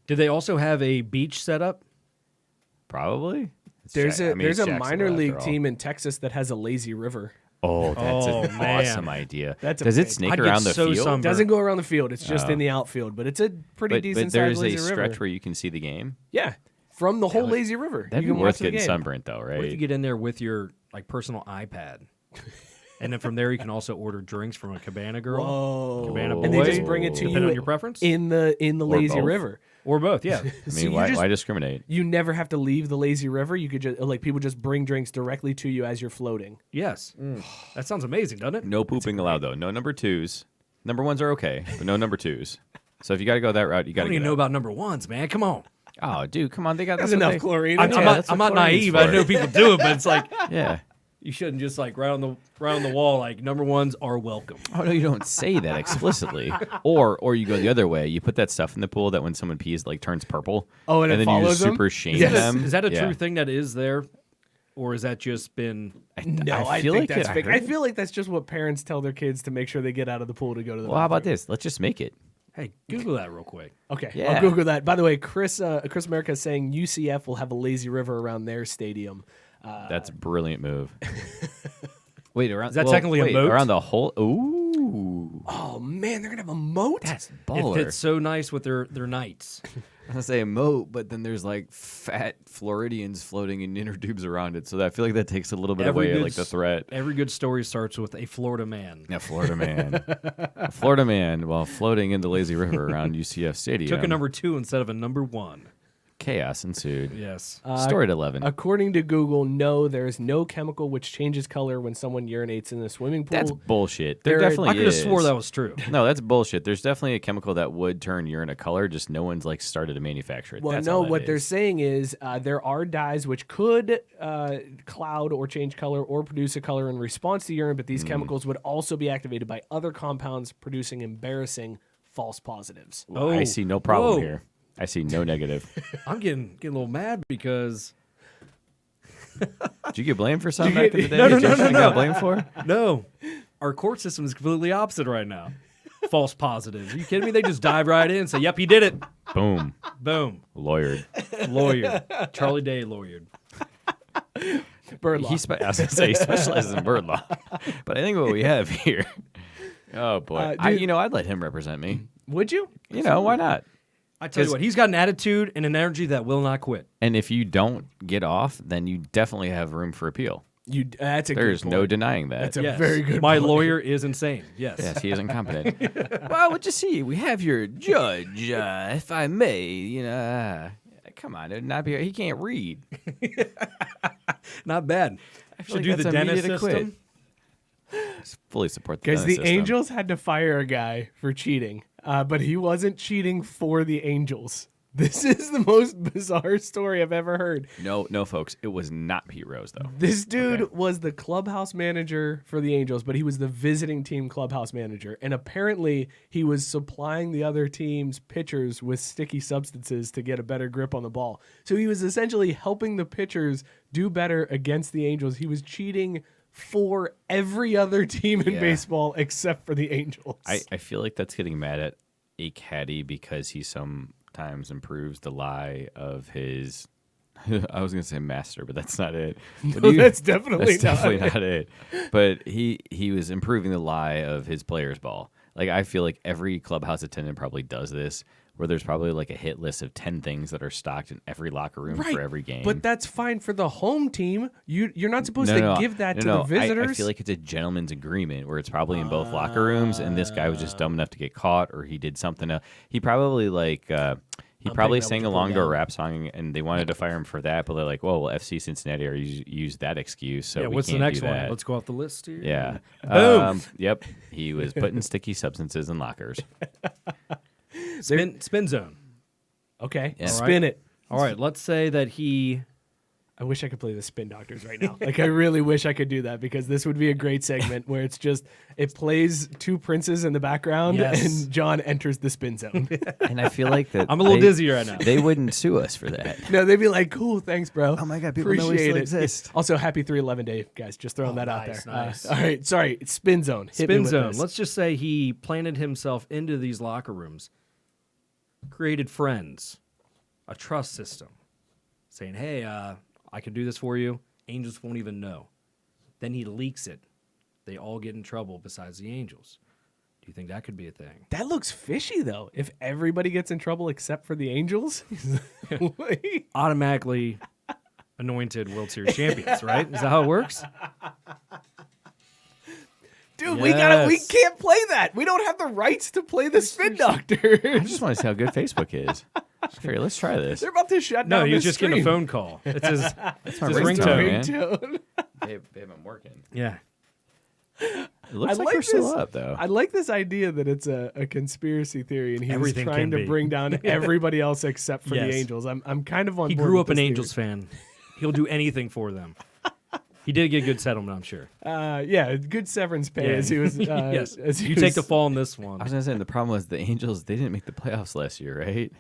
Did they also have a beach set up? Probably. there's a it's minor Jacksonville league after all. team in Texas that has a lazy river. Oh, that's Oh, an man. awesome idea. That's Does it amazing. snake I'd get around the so field? sunburned. Doesn't go around the field. It's just in the outfield, but it's a pretty But decent there's sized a lazy stretch river. where you can see the game. Yeah, from the whole lazy river. That'd you be can worth watch the getting game. sunburnt, though, What if you right? get in there with your personal iPad? And then from there, you can also order drinks from a Cabana girl, Whoa. Cabana boy. And they just bring it to depending you on your preference, in the lazy both. river. or both. Yeah. I mean, So you why discriminate? You never have to leave the lazy river. You could just people just bring drinks directly to you as you're floating. Yes. That sounds amazing, doesn't it? No pooping allowed, though. No number twos. Number ones are okay, but no number twos. So if you got to go that route, you I got to don't even know about number ones, man. Come on. Oh, dude, come on. They got There's that's what enough they- chlorine. I'm, in I'm it. not, that's I'm what not chlorine's naive. I for. know people do it, but it's like Yeah. you shouldn't just like right on the wall. Like number ones are welcome. Oh no, you don't say that explicitly. Or you go the other way. You put that stuff in the pool that when someone pees, like turns purple. Oh, and it then you follows just them? super shame Yes. them. Is that a Yeah. true thing that is there, or has that just been? No, I feel think like that's I fake. heard I it. feel like that's just what parents tell their kids to make sure they get out of the pool to go to the Well, how about bathroom. this? Let's just make it. Hey, Google that real quick. Okay, Yeah. I'll Google that. By the way, Chris America is saying UCF will have a lazy river around their stadium. That's a brilliant move. Wait, around Is that technically a moat? around the whole? Ooh, Oh man, they're gonna have a moat. that's It baller. fits so nice with their knights. I was gonna say a moat, but then there's like fat Floridians floating in inner tubes around it, so I feel like that takes a little bit away, like the threat. Every good story starts with a Florida man. A Florida man, a Florida man, while floating in the lazy river around UCF Stadium, Took a number 2 instead of a number 1. chaos ensued. Yes. Story at 11. According to Google, no, there is no chemical which changes color when someone urinates in a swimming pool. That's bullshit. There There- definitely I could have is. swore that was true. No, that's bullshit. There's definitely a chemical that would turn urine a color, just no one's like started to manufacture it. Well, That's no, all that what they're is. saying is there are dyes which could cloud or change color or produce a color in response to urine, but Mm. these chemicals would also be activated by other compounds producing embarrassing false positives. Well, I see no problem Whoa. here. I see no negative. I'm getting a little mad because Did you get blamed for something You back in the day? No, no, Did you no, actually no, got no. blamed for? No, our court system is completely opposite right now. False positives. Are you kidding me? They just dive right in and say, "Yep, he did it." Boom. Boom. Lawyered. Lawyer. Charlie Day lawyered. Bird law. I was going to say he specializes in bird law. But I think what we have here. Oh, boy. dude- I'd let him represent me. Would you? Why not? I tell you what, he's got an attitude and an energy that will not quit. And if you don't get off, then you definitely have room for appeal. That's a There's good no point. denying that. That's a Yes. very good My point. lawyer is insane. Yes. Yes, he is incompetent. Well, what you see? We have your judge, if I may. Come on, it'd not be. He can't read. Not bad. I feel Should do that's the dentist immediate to quit. system. Fully support the Because dentist the system. Angels had to fire a guy for cheating, but he wasn't cheating for the Angels. This is the most bizarre story I've ever heard. No, folks. It was not Pete Rose, though. This dude Okay. was the clubhouse manager for the Angels, but he was the visiting team clubhouse manager. And apparently, he was supplying the other team's pitchers with sticky substances to get a better grip on the ball. So he was essentially helping the pitchers do better against the Angels. He was cheating for every other team in Yeah. baseball except for the Angels. I feel like that's getting mad at a caddy because he sometimes improves the lie of his. I was gonna say master, but that's not it. But No, that's definitely that's definitely not not it. But he was improving the lie of his player's ball. Like I feel like every clubhouse attendant probably does this, where there's probably like a hit list of 10 things that are stocked in every locker room for every game. But that's fine for the home team. You're not supposed No, to give that to no. the visitors. I feel like it's a gentleman's agreement where it's probably in both locker rooms, and this guy was just dumb enough to get caught, or he did something else. He probably he probably that sang was along to a pretty rap song, and they wanted to fire him for that. But they're like, "Well, FC Cincinnati are use that excuse, so Yeah, we what's the can't next do one? that." Let's go off the list here. Yeah. Boom. Yep. He was putting sticky substances in lockers. Spin zone. Okay, Yeah. spin it. All right, let's say that he. I wish I could play the spin doctors right now. Like I really wish I could do that because this would be a great segment where it's just it plays two princes in the background Yes. and John enters the spin zone. And I feel like that I'm a little dizzy right now. They wouldn't sue us for that. No, they'd be like, "Cool, thanks, bro. Oh my God, people know we Appreciate still it." exist. Also, happy 311 day, guys. Just throwing that out nice, there. nice. All right, sorry. Spin zone. Hit me Spin with zone. this. Let's just say he planted himself into these locker rooms, created friends, a trust system, saying, "Hey, I can do this for you." Angels won't even know. Then he leaks it. They all get in trouble besides the Angels. Do you think that could be a thing? That looks fishy though. If everybody gets in trouble except for the Angels, Automatically anointed World Series champions, right? Is that how it works? dude, we Yes. can't play that. We don't have the rights to play the spin doctor. I just want to see how good Facebook is. I figured, let's try this. They're about to shut No, down. you're this just getting a stream. phone call. It's his, That's my his ringtone, ringtone. man. They haven't working. Yeah. It looks I like like we're still this. up, though. I like this idea that it's a conspiracy theory, and he Everything was trying can to be. bring down everybody else except for Yes. the Angels. I'm kind of on. He board grew with up an this Angels fan. He'll do anything for them. He did get a good settlement, I'm sure. theory. Yeah, good severance pay Yeah. as he was. Yes. as he You take was- the fall on this one. I was gonna say the problem was the Angels. They didn't make the playoffs last year, right?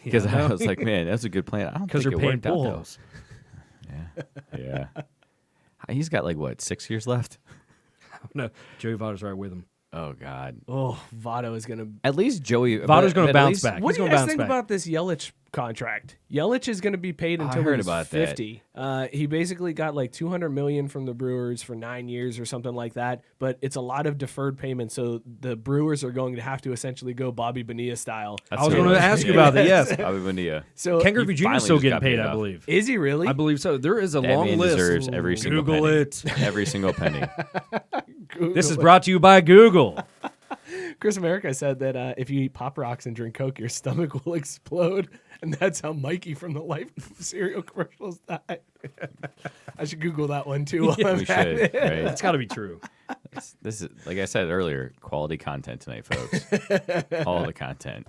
Because Yeah. I was like, man, that's a good plan. I don't Because think you're it paying worked out though. bulls. Yeah. He's got like what 6 years left. No, Joey Votto's right with him. Oh God. Oh, Votto is gonna. At least Joey. Votto's going but to at bounce least- back. What He's do you going to guys bounce think back. about this Yelich contract? Yelich is going to be paid I until heard he's about that. 50. He basically got like $200 million from the Brewers for 9 years or something like that. But it's a lot of deferred payments, so the Brewers are going to have to essentially go Bobby Bonilla style. That's I was what going it to was. ask you about that, yes. Bobby Bonilla. So Ken Griffey Jr. finally is still just getting got paid, paid I off. believe. is he really? I believe so. There is a That long man list. deserves every single Google penny. it. Every single penny. This is brought to you by Google. Chris America said that if you eat Pop Rocks and drink Coke, your stomach will explode. And that's how Mikey from the Life cereal commercials died. I should Google that one too. While I'm We at should. it. Right? That's got to be true. This is like I said earlier. Quality content tonight, folks. All the content.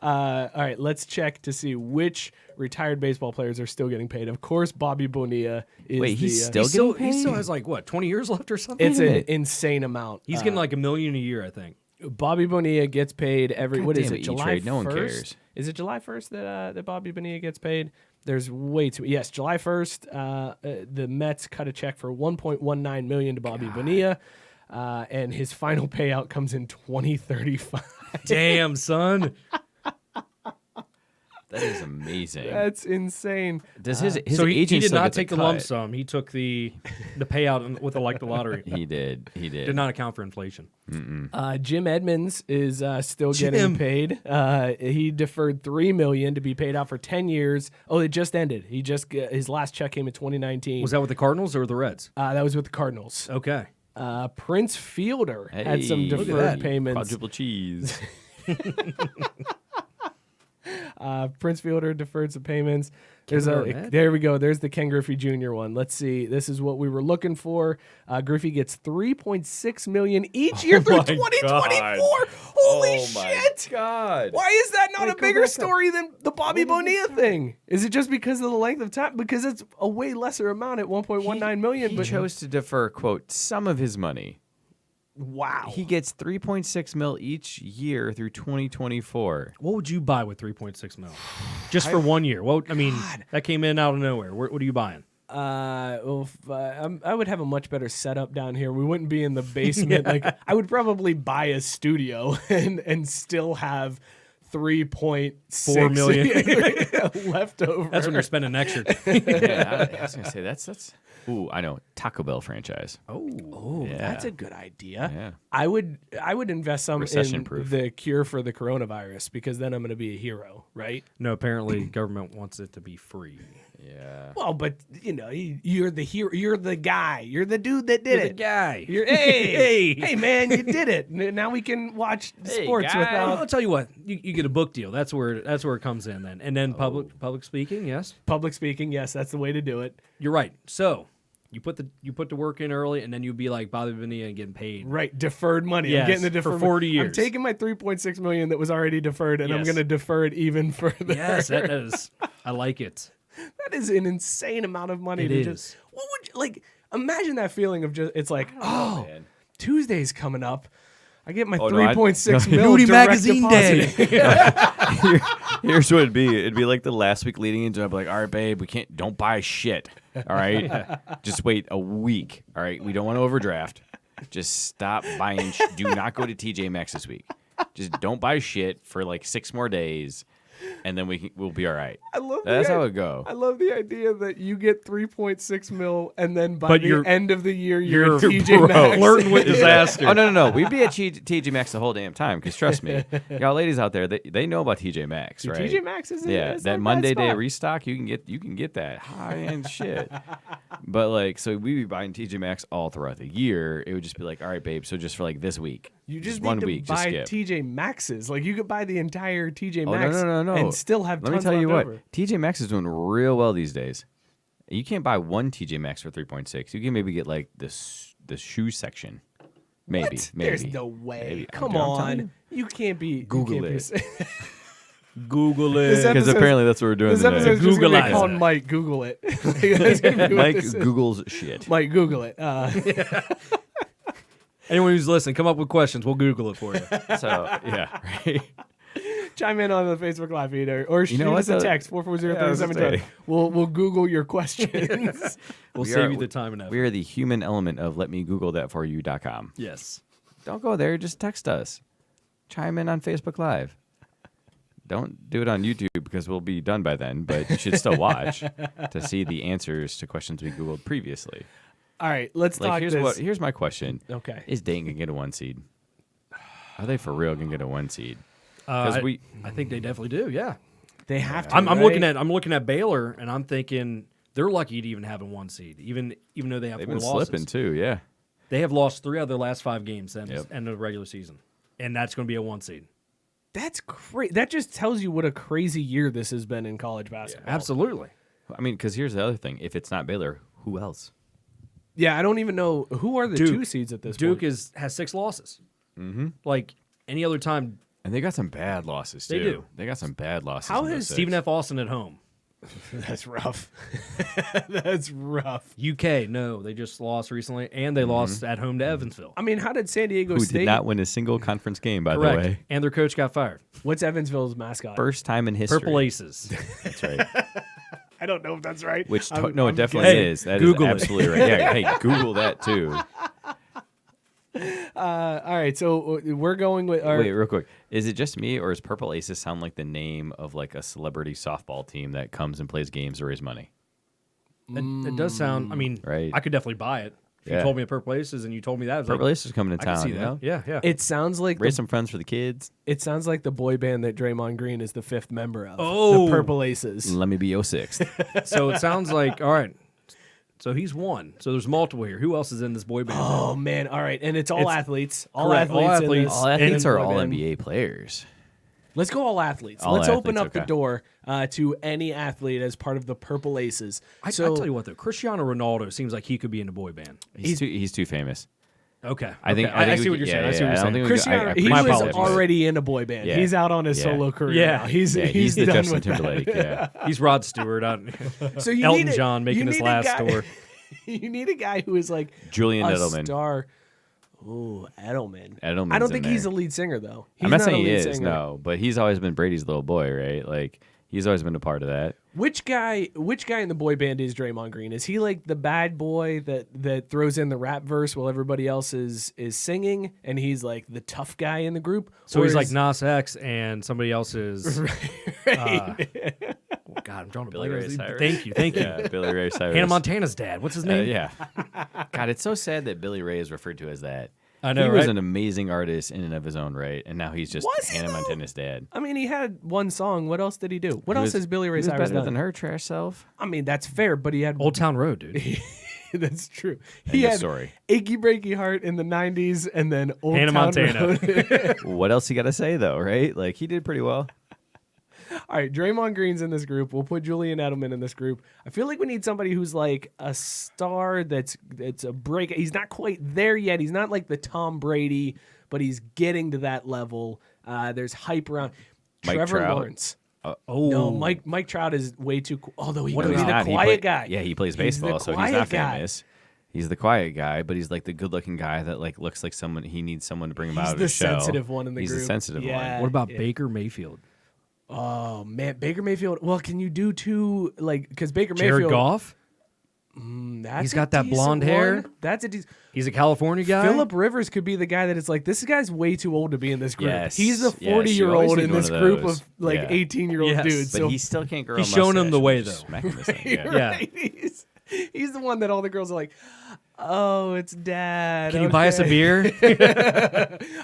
All right, let's check to see which retired baseball players are still getting paid. Of course, Bobby Bonilla is. Wait, he's the, still He still, getting he paid? still has like, what, 20 years left or something? It's Wait a an minute. insane amount. He's getting like $1 million a year, I think. Bobby Bonilla gets paid every. God what is damn it? it, July E-Trade, no one 1st? cares. Is it July 1st that Bobby Bonilla gets paid? There's way too. Yes, July 1st. The Mets cut a check for $1.19 million to Bobby Bonilla, and his final payout comes in 2035. Damn, son. That is amazing. That's insane. Does his So he agent did still not get take the cut? lump sum. He took the payout with the lottery. He did. Did not account for inflation. Jim Edmonds is still getting paid. He deferred $3 million to be paid out for 10 years. Oh, it just ended. His last check came in 2019. Was that with the Cardinals or the Reds? That was with the Cardinals. Okay. Prince Fielder had some Hey, deferred payments. Quadruple cheese. Prince Fielder deferred some payments. Arnett? There we go. There's the Ken Griffey Jr. one. Let's see. This is what we were looking for. Griffey gets $3.6 million each year through my 2024. God. Holy Oh my shit! God. Why is that not a go bigger back up. story than the Bobby Bonilla thing? Is it just because of the length of time? Because it's a way lesser amount at $1.19 million. He But chose to defer, quote, some of his money. wow, He gets $3.6 mil each year through 2024. What would you buy with 3.6 mil? Just for 1 year. Well, I mean, that came in out of nowhere. What are you buying? I would have a much better setup down here. We wouldn't be in the basement. Like I would probably buy a studio and still have 3.4 million left over. That's when you're spending extra. Yeah, I was going to say, that's. Ooh, I know. Taco Bell franchise. Oh, Yeah. that's a good idea. Yeah. I would invest some in Recession-proof. the cure for the coronavirus because then I'm going to be a hero, right? No, apparently government wants it to be free. Yeah. Well, but you're the hero. You're the guy. You're the dude that did it. guy. You're hey man, you did it. Now we can watch sports guy. without I'll tell you what. You get a book deal. That's where it comes in then. And then public speaking. Yes, public speaking. Yes, that's the way to do it. you're right. So you put the work in early, and then you'd be like Bobby Bonilla and getting paid. Right, deferred money. I'm Yes, getting the deferred for 40 years. I'm taking my $3.6 million that was already deferred, and I'm Yes. going to defer it even further. Yes, that is. I like it. That is an insane amount of money. It to is. Just, what would you, like? Imagine that feeling of just. It's like, oh, man. Tuesday's coming up. I get my Oh, no, I- 3.6 mil Nudie direct Magazine deposit. Here's what it'd be. It'd be like the last week leading into it. I'd be like, all right, babe, don't buy shit. All right? Just wait a week. All right? We don't want to overdraft. Just stop buying. Do not go to TJ Maxx this week. Just don't buy shit for like 6 more days, and then we'll be all right. I love That's the, how it go. I love the idea that you get 3.6 mil, and then by But the you're- end of the year, you're you're TJ broke. Maxx. Flirting with disaster. Oh no! We'd be at TJ Maxx the whole damn time. Because trust me, y'all ladies out there, they know about TJ Maxx, right? TJ Maxx is Yeah, is that not a Monday bad day spot. restock, you can get that high end shit. But like, so we'd be buying TJ Maxx all throughout the year. It would just be like, all right, babe. So just for like this week, You just one need to week, just buy skip. TJ Maxx's. Like you could buy the entire TJ Oh Maxx no! and still have Let me tons tell you left what, over. TJ Maxx is doing real well these days. You can't buy one TJ Maxx for 3.6. You can maybe get like the shoe section. Maybe, What? maybe. There's no way. Maybe. Come I'm telling on. You can't be. Google you it. can't be, Google This it. episode- Because apparently that's what we're doing this today. episode's just gonna be Googleize called it. Mike Google it. That's gonna be what Mike this is. Googles shit. Mike Google it. Anyone who's listening, come up with questions. We'll Google it for you. So yeah, right. Chime in on the Facebook Live feed or shoot know us a what, though? text 440-377. say. We'll Google your questions. We'll We save are- you the time and effort. We are the human element of letmegoogle.thatforyou.com. Yes. Don't go there. Just text us. Chime in on Facebook Live. Don't do it on YouTube because we'll be done by then, but you should still watch to see the answers to questions we Googled previously. All right, let's Like, talk this. here's my question. Okay. Is Dayton going to get a 1 seed? Are they for real going to get a 1 seed? I we- think they definitely do. Yeah. They have to. I'm right? looking at Baylor, and I'm thinking they're lucky to even have a 1 seed, even though they have They've 4 been losses. slipping too, yeah. They have lost 3 out of their last 5 games since Yep. end of the regular season, and that's going to be a 1 seed. That's crazy. That just tells you what a crazy year this has been in college basketball. Absolutely. I mean, because here's the other thing. If it's not Baylor, who else? Yeah, I don't even know who are the Duke. 2 seeds at this Duke point. has 6 losses. Mm-hmm. Like any other time, And they got some bad losses, too. They do. They got some bad losses. How in those has six. Stephen F. Austin at home. That's rough. That's rough. UK, no, they just lost recently, and they lost at home to Evansville. I mean, how did San Diego Who State? did not win a single conference game, by Correct. the way. And their coach got fired. What's Evansville's mascot? First time in history. Purple Aces. That's right. I don't know if that's right. Which I'm it definitely Hey, is. That Google it. is absolutely right. Yeah, hey, Google that too. All right, so we're going with our. Wait, real quick. Is it just me, or does Purple Aces sound like the name of like a celebrity softball team that comes and plays games to raise money? It does sound. I mean, Right. I could definitely buy it. If you Yeah. told me Purple Aces and you told me that, I was Purple like, Aces coming to I can town. see you that. know? Yeah. It sounds like Raise some funds for the kids. it sounds like the boy band that Draymond Green is the 5th member of. Oh. The Purple Aces. Let me be your sixth. So it sounds like all right. So he's one. So there's multiple here. Who else is in this boy band? Oh man! All right, and it's all It's- athletes. All correct, all athletes. in athletes. this- All athletes in are boy all band. NBA players. Let's go all athletes. All Let's open athletes, up the okay. door to any athlete as part of the Purple Aces. I So tell you what though, Cristiano Ronaldo seems like he could be in a boy band. He's too famous. Okay. I think. Okay. I, think see we what you're could- saying. yeah, I see yeah, what you're I don't saying. think we Cristiano, could- I he my was apologies. already in a boy band. Yeah. He's out on his Yeah. solo career. Yeah. now. He's Yeah, he's the done Justin with that. Timberlake. Yeah. He's Rod Stewart on So you Elton need a- John making you his need a last guy- tour. You need a guy who is like Julian a Edelman. star. Ooh, Edelman. Edelman's I don't in think he's a there. lead singer though. He's I'm not a saying he lead is, singer. no, but he's always been Brady's little boy, right? Like he's always been a part of that. Which guy in the boy band is Draymond Green? Is he like the bad boy that throws in the rap verse while everybody else is singing, and he's like the tough guy in the group? So Or he's like is- Nas X and somebody else is oh, God, I'm drawing a Billy blank. Ray Cyrus. Thank you. Yeah, Billy Ray Cyrus. Hannah Montana's dad. What's his name? Yeah. God, it's so sad that Billy Ray is referred to as that. I know, He was right? an amazing artist in and of his own right, and now he's just Was he, Hannah though? Montana's dad. I mean, he had one song. What else did he do? What He else was- has Billy Ray he was Cyrus better done? than her trash self. I mean, that's fair, but he had Old Town Road, dude. That's true. End He of had story. Achy Breaky Heart in the 90s and then Old Hannah Town Montana. Road. What else you got to say though, right? Like he did pretty well. All right, Draymond Green's in this group. We'll put Julian Edelman in this group. I feel like we need somebody who's like a star that's a break. He's not quite there yet. He's not like the Tom Brady, but he's getting to that level. There's hype around Mike Trevor Trout. Lawrence. Oh, No, Mike Trout is way too cool. Although he What could is be he the not. He quiet play- guy. Yeah, he plays He's the baseball, so he's quiet not guy. famous. He's the quiet guy, but he's like the good-looking guy that like looks like someone he needs someone to bring him He's out of the his shell. sensitive one in the he's group. the sensitive Yeah. one. What about Yeah. Baker Mayfield? Oh man, Baker Mayfield. Well, can you do two like because Baker Jared Mayfield? Goff? That's He's a got that decent blonde hair. one. That's a decent. He's a California guy. Philip Rivers could be the guy that is like, this guy's way too old to be in this group. Yes, He's the yes, you 40-year-old always in need this one of group those. of like Yeah. 18-year-old Yes. dudes. But so he still can't grow. He's a showing him the mustache way, and just though. smack him this thing. Yeah. Yeah. right? He's the one that all the girls are like, oh, it's dad. Can you buy us a okay." beer? All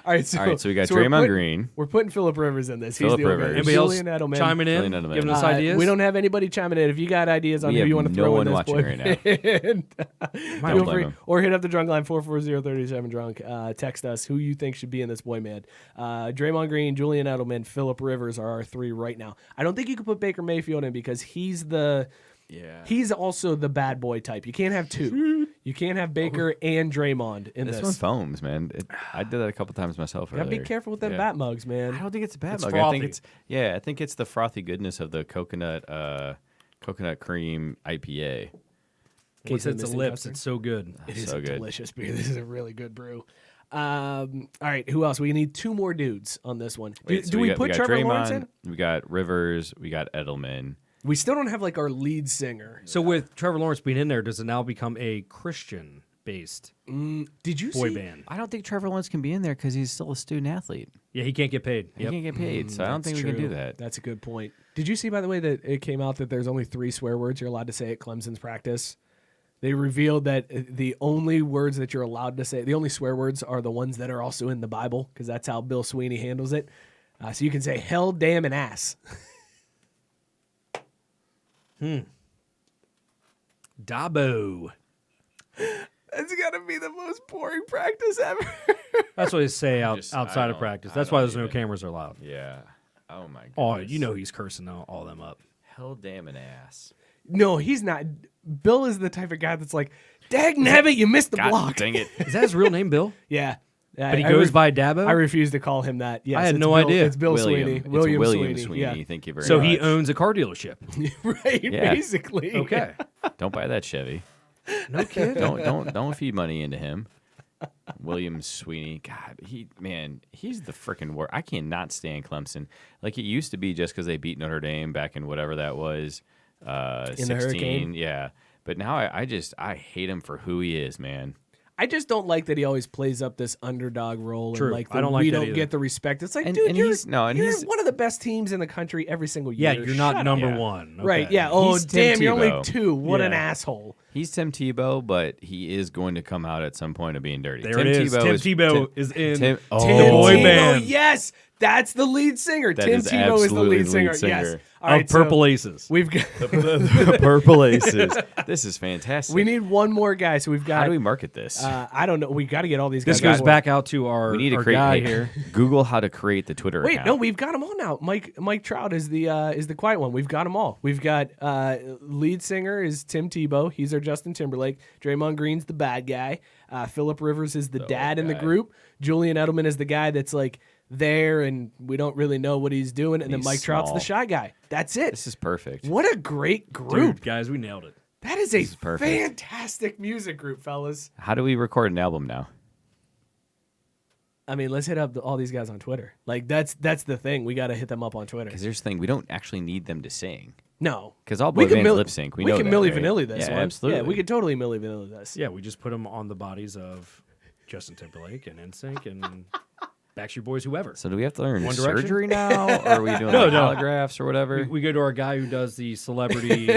All right, right, so we got we're Draymond putting- Green. We're putting Philip Rivers in this. He's Phillip the older- Rivers. Anybody else Julian Edelman. chiming in, Julian Edelman. giving us ideas? We don't have anybody chiming in. If you got ideas on We who have you want to no throw one in this watching boy right now. band, Might feel blame free, him. or hit up the drunk line 440-37-drunk. Text us who you think should be in this boy band. Draymond Green, Julian Edelman, Philip Rivers are our three right now. I don't think you could put Baker Mayfield in because he's also the bad boy type. You can't have two. You can't have Baker and Draymond in This this. one foams, man. I did that a couple times myself. Gotta be earlier. careful with them Yeah. bat mugs, man. I don't think it's a bad It's mug. frothy. I think it's the frothy goodness of the coconut cream IPA. Once Casey it's a Missing lips, Custard. it's so good. It is So a good. delicious beer. This is a really good brew. All right, who else? We need two more dudes on this one. Wait, so do we got- put got Trevor Draymond, Lawrence in? We got Rivers. We got Edelman. We still don't have like our lead singer. So with Trevor Lawrence being in there, does it now become a Christian-based Did you boy see? band? I don't think Trevor Lawrence can be in there because he's still a student athlete. Yeah, he can't get paid. He Yep. can't get paid, so I don't think we can do that. That's a good point. Did you see, by the way, that it came out that there's only 3 swear words you're allowed to say at Clemson's practice? They revealed that the only words that you're allowed to say, the only swear words are the ones that are also in the Bible, because that's how Bill Sweeney handles it. So you can say hell, damn, and ass. Dabo. That's got to be the most boring practice ever. That's what they say I outside of don't- practice. I That's why don't there's no even- cameras allowed. Yeah. Oh my god. Oh, you know he's cursing all them up. Hell damn an ass. No, he's not. Bill is the type of guy that's like, dag nabbit, you missed the God block. dang it. Is that his real name, Bill? Yeah. But he goes by Dabo? I refuse to call him that. Yes, I had it's no Bill- idea. It's Bill Sweeney. It's William Sweeney. Sweeney. Thank you very So much. he owns a car dealership. Yeah. Right, Yeah. basically. Okay. Don't buy that Chevy. No kidding. Don't feed money into him. William Sweeney, God, he's the freaking worst. I cannot stand Clemson. Like it used to be just because they beat Notre Dame back in whatever that was, In 16. the Hurricane? Yeah, but now I hate him for who he is, man. I just don't like that he always plays up this underdog role. True. And like I don't we like that don't either. get the respect. It's like, And- dude, and you're, he's- no, and you're he's- one of the best teams in the country every single year. Yeah, you're not Shut number up. one. Okay. Right, yeah. Oh, He's Tim damn, you're only Tebow. 2. What an Yeah. asshole. He's Tim Tebow, but he is going to come out at some point of being dirty. There Tim it is. Tebow Tim Tebow is in Tim, Tim the boy Tebow, band. yes, that's the lead singer. That Tim is Tebow is the absolutely lead the singer. lead singer. Yes. All of right, so Purple Aces. we've got the Purple Aces. This is fantastic. we need one more guy. So we've got. How do we market this? I don't know. We got to get all these guys. This goes on board. back out to our, we need to our create guy hey, here. Google how to create the Twitter Wait, account. no, we've got them all now. Mike Trout is the quiet one. We've got them all. We've got lead singer is Tim Tebow. He's our Justin Timberlake. Draymond Green's the bad guy. Phillip Rivers is the dad in the guy. group. Julian Edelman is the guy that's like there and we don't really know what he's doing. And then He's Mike Trout's the small. shy guy. That's it. This is perfect. What a great group. Dude, guys, we nailed it. That is a This is perfect. fantastic music group, fellas. How do we record an album now? I mean, let's hit up all these guys on Twitter. Like that's the thing. We got to hit them up on Twitter. Because there's the thing, we don't actually need them to sing. No, Because all we boy can bands Milli- lip sync. We we know can that, Milli right? Vanilli this yeah, one. absolutely. Yeah, we could totally Milli Vanilli this. Yeah, we just put them on the bodies of Justin Timberlake and NSYNC and Backstreet Boys, whoever. So do we have to learn One Direction? surgery now, or are we doing No, like no. holographics or whatever? We go to our guy who does the celebrity.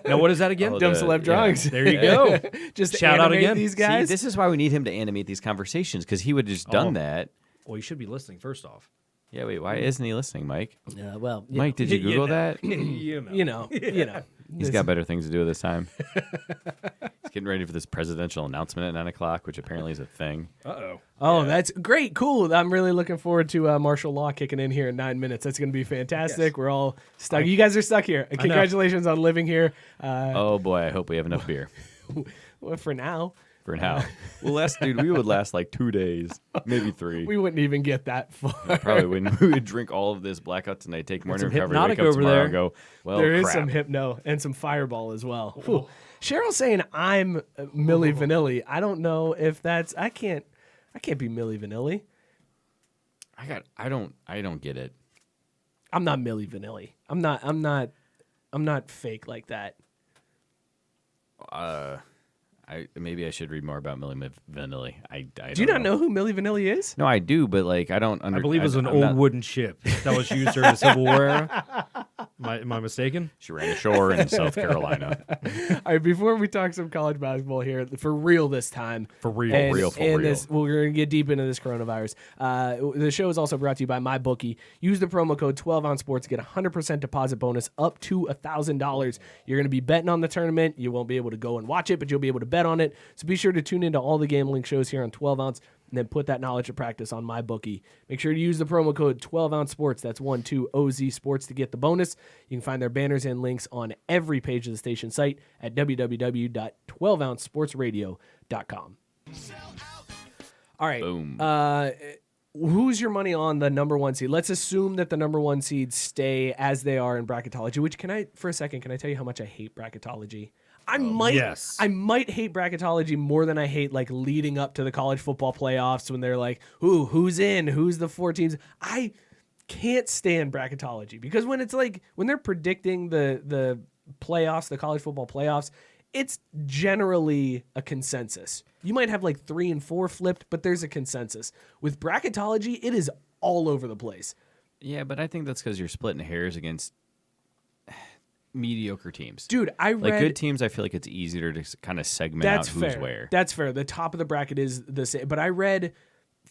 Now, what is that again? Oh, Dumb the- celeb yeah. drawings. There you go. Just Shout out animate again. these See, guys. this is why we need him to animate these conversations, because he would have just done that. Well, you should be listening first off. Yeah, wait, why isn't he listening, Mike? Well, Mike, did you You Google know. that? You know. you know. He's got better things to do this time. He's getting ready for this presidential announcement at 9 o'clock, which apparently is a thing. Uh-oh. Oh, that's great, cool. I'm really looking forward to martial law kicking in here in 9 minutes. That's going to be fantastic. Yes. We're all stuck. You guys are stuck here. know. Congratulations on living here. Oh boy, I hope we have enough beer Well, for now, for now. We would last like 2 days, maybe 3. we wouldn't even get that far. Probably wouldn't. We would drink all of this blackout tonight, take morning some recovery, Hypnotic wake up over tomorrow there. and go, well, There is crap. some hypno and some fireball as well. Whew. Cheryl's saying I'm Milli Vanilli. I don't know if that's. I can't be Milli Vanilli. I don't get it. I'm not Milli Vanilli. I'm not fake like that. Maybe I should read more about Milli Vanilli. I Do you not know who Milli Vanilli is? No, I do, but like I don't. I believe it was an I'm old not- wooden ship that was used during the Civil War era. Am I mistaken? She ran ashore in South Carolina. All right, before we talk some college basketball here, for real this time. For real. And, real, for and real. This, we're going to get deep into this coronavirus. The show is also brought to you by MyBookie. Use the promo code 12ouncesports to get a 100% deposit bonus up to $1,000. You're going to be betting on the tournament. You won't be able to go and watch it, but you'll be able to bet on it. So be sure to tune into all the gambling shows here on 12 Ounce and then put that knowledge to practice on MyBookie. Make sure to use the promo code 12ouncesports. That's 12OZ Sports to get the bonus. You can find their banners and links on every page of the station site at www.12ouncesportsradio.com. All right. Boom. Who's your money on the number 1 seed? Let's assume that the number 1 seeds stay as they are in bracketology, which can I tell you how much I hate bracketology? I might hate bracketology more than I hate like leading up to the college football playoffs when they're like, ooh, who's in? Who's the 4 teams? I can't stand bracketology because when it's like when they're predicting the playoffs, the college football playoffs, it's generally a consensus. You might have like 3 and 4 flipped, but there's a consensus. With bracketology, it is all over the place. Yeah, but I think that's because you're splitting hairs against mediocre teams. Dude, I read Like good teams, I feel like it's easier to kind of segment that's out who's fair. where. That's fair. The top of the bracket is the same. But I read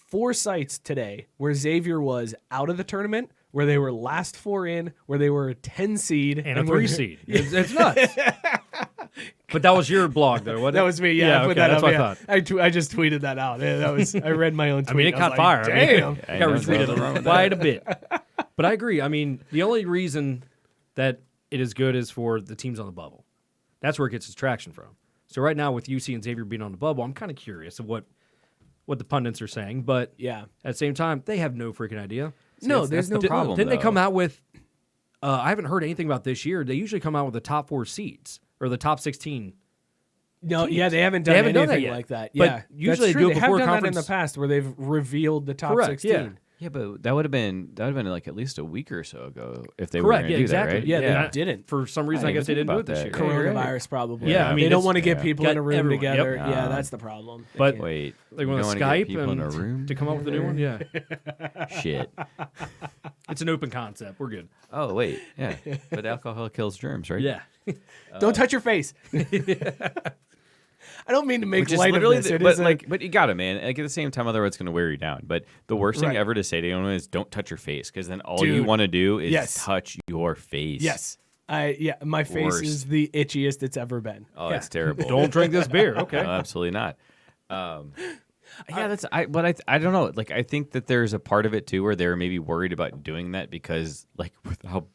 4 sites today where Xavier was out of the tournament, where they were last 4 in, where they were a 10 seed And a where- 3 seed. It's nuts. But that was your blog, though, wasn't it? That was me. Yeah, I put okay, that that's up. what yeah. I thought. I just tweeted that out. Yeah, that was. I read my own tweet. I mean, it was caught like, fire. I mean, Damn. I got know, there's nothing wrong retweeted with quite that. a bit. But I agree. I mean, the only reason that it is good is for the teams on the bubble. That's where it gets its traction from. So right now with UC and Xavier being on the bubble, I'm kind of curious of what what the pundits are saying, but Yeah. at the same time, they have no freaking idea. No, there's no problem. Didn't they though. come out with? I haven't heard anything about this year. They usually come out with the top 4 seeds or the top 16. No, yeah, they haven't They done haven't done anything that yet. like that. But Yeah, usually that's they true. do it They before have done that in conference. the past where they've revealed the top Correct, 16. yeah. Yeah, but that would have been like at least a week or so ago if they were Correct. going Yeah, to do exactly. that, right? Yeah, they didn't. For some reason, I I guess they didn't didn't do think it this about year. that. Coronavirus, probably. Yeah, I mean, they don't it's- want to get yeah. people in a Got room everyone. together. Yep. Yeah, that's the problem. They But- can't. Wait, They you want don't to wanna get Skype people in a and room to come up with a new one. Yeah, Shit. it's an open concept. We're good. Oh wait, yeah. But alcohol kills germs, right? Yeah, Don't touch your face. I don't mean to make Which is light of literally, this. the, It but is a- like, but you got it, man. Like at the same time, otherwise it's going to wear you down. But the worst thing Right. ever to say to anyone is don't touch your face, because then all you Dude. want to do is Yes. touch your face. yes, my face Worst. is the itchiest it's ever been. Oh, yeah. it's terrible. don't drink this beer. Okay. No, absolutely not. Yeah, that's I don't know. Like I think that there's a part of it too where they're maybe worried about doing that because like with how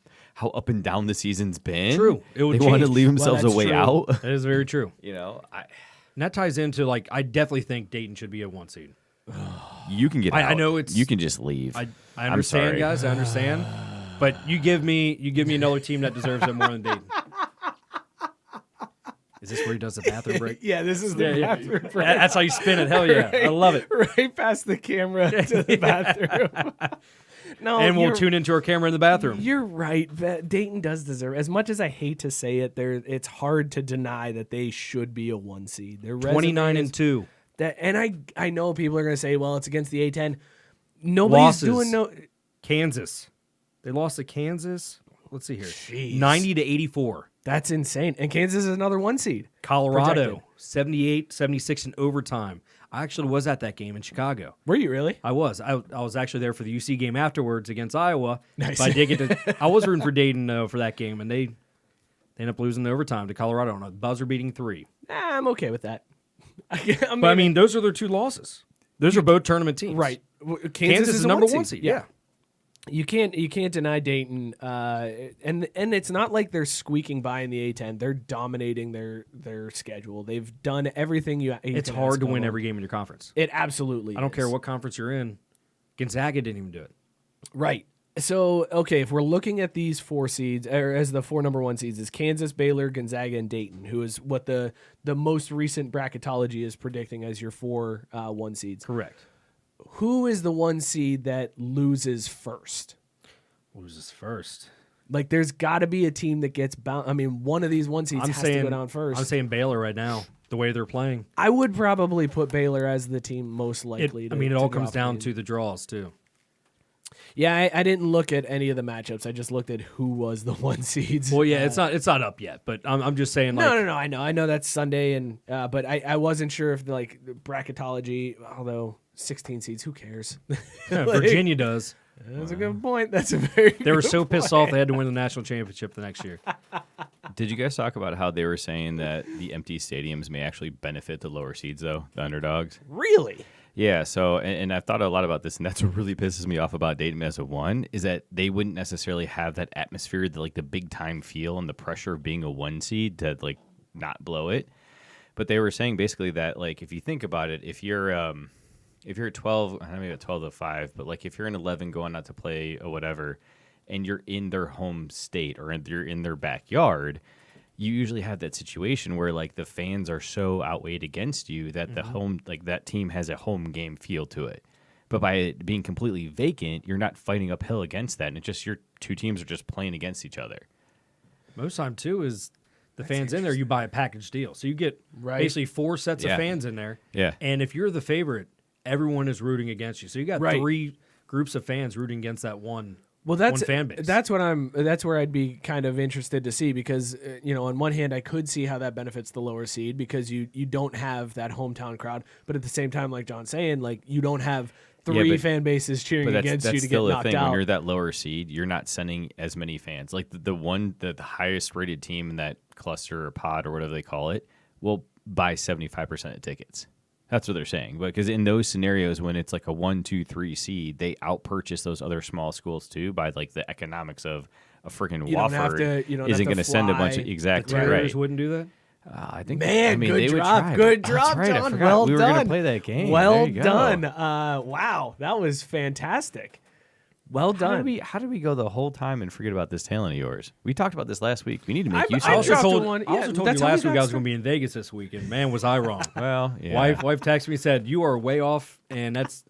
up and down the season's been. True. It would they want to change. leave Well, themselves a that's way true. out. That is very true. You know, And that ties into like I definitely think Dayton should be a 1 seed. you can get I out. know it's- you can just leave. I I'm understand, sorry. guys. I understand. But you give me another team that deserves it more than Dayton. Is this where he does the bathroom break? Yeah, this is the bathroom break. That's how you spin it. Hell yeah. I love it. Right past the camera to the bathroom. No, And we'll you're- tune into our camera in the bathroom. You're right. Dayton does deserve. As much as I hate to say it, it's hard to deny that they should be a 1 seed. Their 29 resume and is- 2. That, and I know people are going to say, well, it's against the A10. Nobody's Losses. doing no. Kansas. They lost to Kansas. Let's see here. Jeez. 90 to 84. That's insane. And Kansas is another 1 seed. Colorado, Protected. 78, 76 in overtime. I actually was at that game in Chicago. Were you really? I was. I was actually there for the UC game afterwards against Iowa. Nice. But I did get to. I was rooting for Dayton for that game, and they ended up losing in overtime to Colorado on a buzzer beating 3. I'm okay with that. But I mean, those are their 2 losses. Those are both tournament teams. right. Kansas is a number 1 1 seed. Yeah. You can't deny Dayton, and it's not like they're squeaking by in the A10. They're dominating their schedule. They've done everything you. It's can hard ask to of win them. every game in your conference. It absolutely. I don't is. care what conference you're in. Gonzaga didn't even do it. Right. So okay, if we're looking at these 4 seeds, or as the 4 number 1 seeds, is Kansas, Baylor, Gonzaga, and Dayton, who is what the most recent bracketology is predicting as your 4 1 seeds. Correct. Who is the 1 seed that loses first? Loses first. Like, there's got to be a team that gets bound. I mean, one of these 1 seeds has to go down first. I'm saying Baylor right now, the way they're playing. I would probably put Baylor as the team most likely. It all to comes drop down in. to the draws, too. Yeah, I didn't look at any of the matchups. I just looked at who was the 1 seeds. Well, yeah, it's not up yet, but I'm just saying, like, No. I know that's Sunday, and but I wasn't sure if like the bracketology. Although 16 seeds, who cares? Virginia does. That's a good point. That's a very. They were so pissed off they had to win the national championship the next year. Did you guys talk about how they were saying that the empty stadiums may actually benefit the lower seeds, though, the underdogs? Really? Yeah, so, and I've thought a lot about this, and that's what really pisses me off about Dayton as a 1, is that they wouldn't necessarily have that atmosphere, the big-time feel and the pressure of being a 1 seed to, like, not blow it. But they were saying basically that, like, if you think about it, if you're at 12, I don't know, maybe at 12 to 5, but, like, if you're in 11 going out to play or whatever, and you're in their home state or you're in their backyard, you usually have that situation where like the fans are so outweighed against you that the home, like that team has a home game feel to it. But by it being completely vacant, you're not fighting uphill against that. And it's just your 2 teams are just playing against each other. Most time, too, is the fans in there, you buy a package deal. So you get basically 4 sets of Yeah. fans in there. Yeah. And if you're the favorite, everyone is rooting against you. So you got Right. 3 groups of fans rooting against that one. Well, that's one fan base. That's where I'd be kind of interested to see because on one hand I could see how that benefits the lower seed because you don't have that hometown crowd, but at the same time, like John's saying, like you don't have 3 fan bases cheering But against that's you to get still the knocked thing. out. When you're that lower seed, you're not sending as many fans. Like the highest rated team in that cluster or pod or whatever they call it will buy 75% of tickets. That's what they're saying. Because in those scenarios, when it's like a 1, 2, 3 seed, they outpurchase those other small schools too by like the economics of a freaking You don't have Wofford to- you don't isn't have to going to send a bunch of fly. exactly The Terriers right. wouldn't do that? I think. Man, I mean, good they would drop. try, Good but- drop, that's right, I John. forgot Well we were done. gonna play that game. Well There you go. done. Wow, that was fantastic. Well done. How did we go the whole time and forget about this talent of yours? We talked about this last week. We need to make I use I of also it. dropped told, one. I also Yeah, told you that's how we last week got I was going to be in Vegas this week, and man, was I wrong. Well, yeah. Wife texted me and said, you are way off, and that's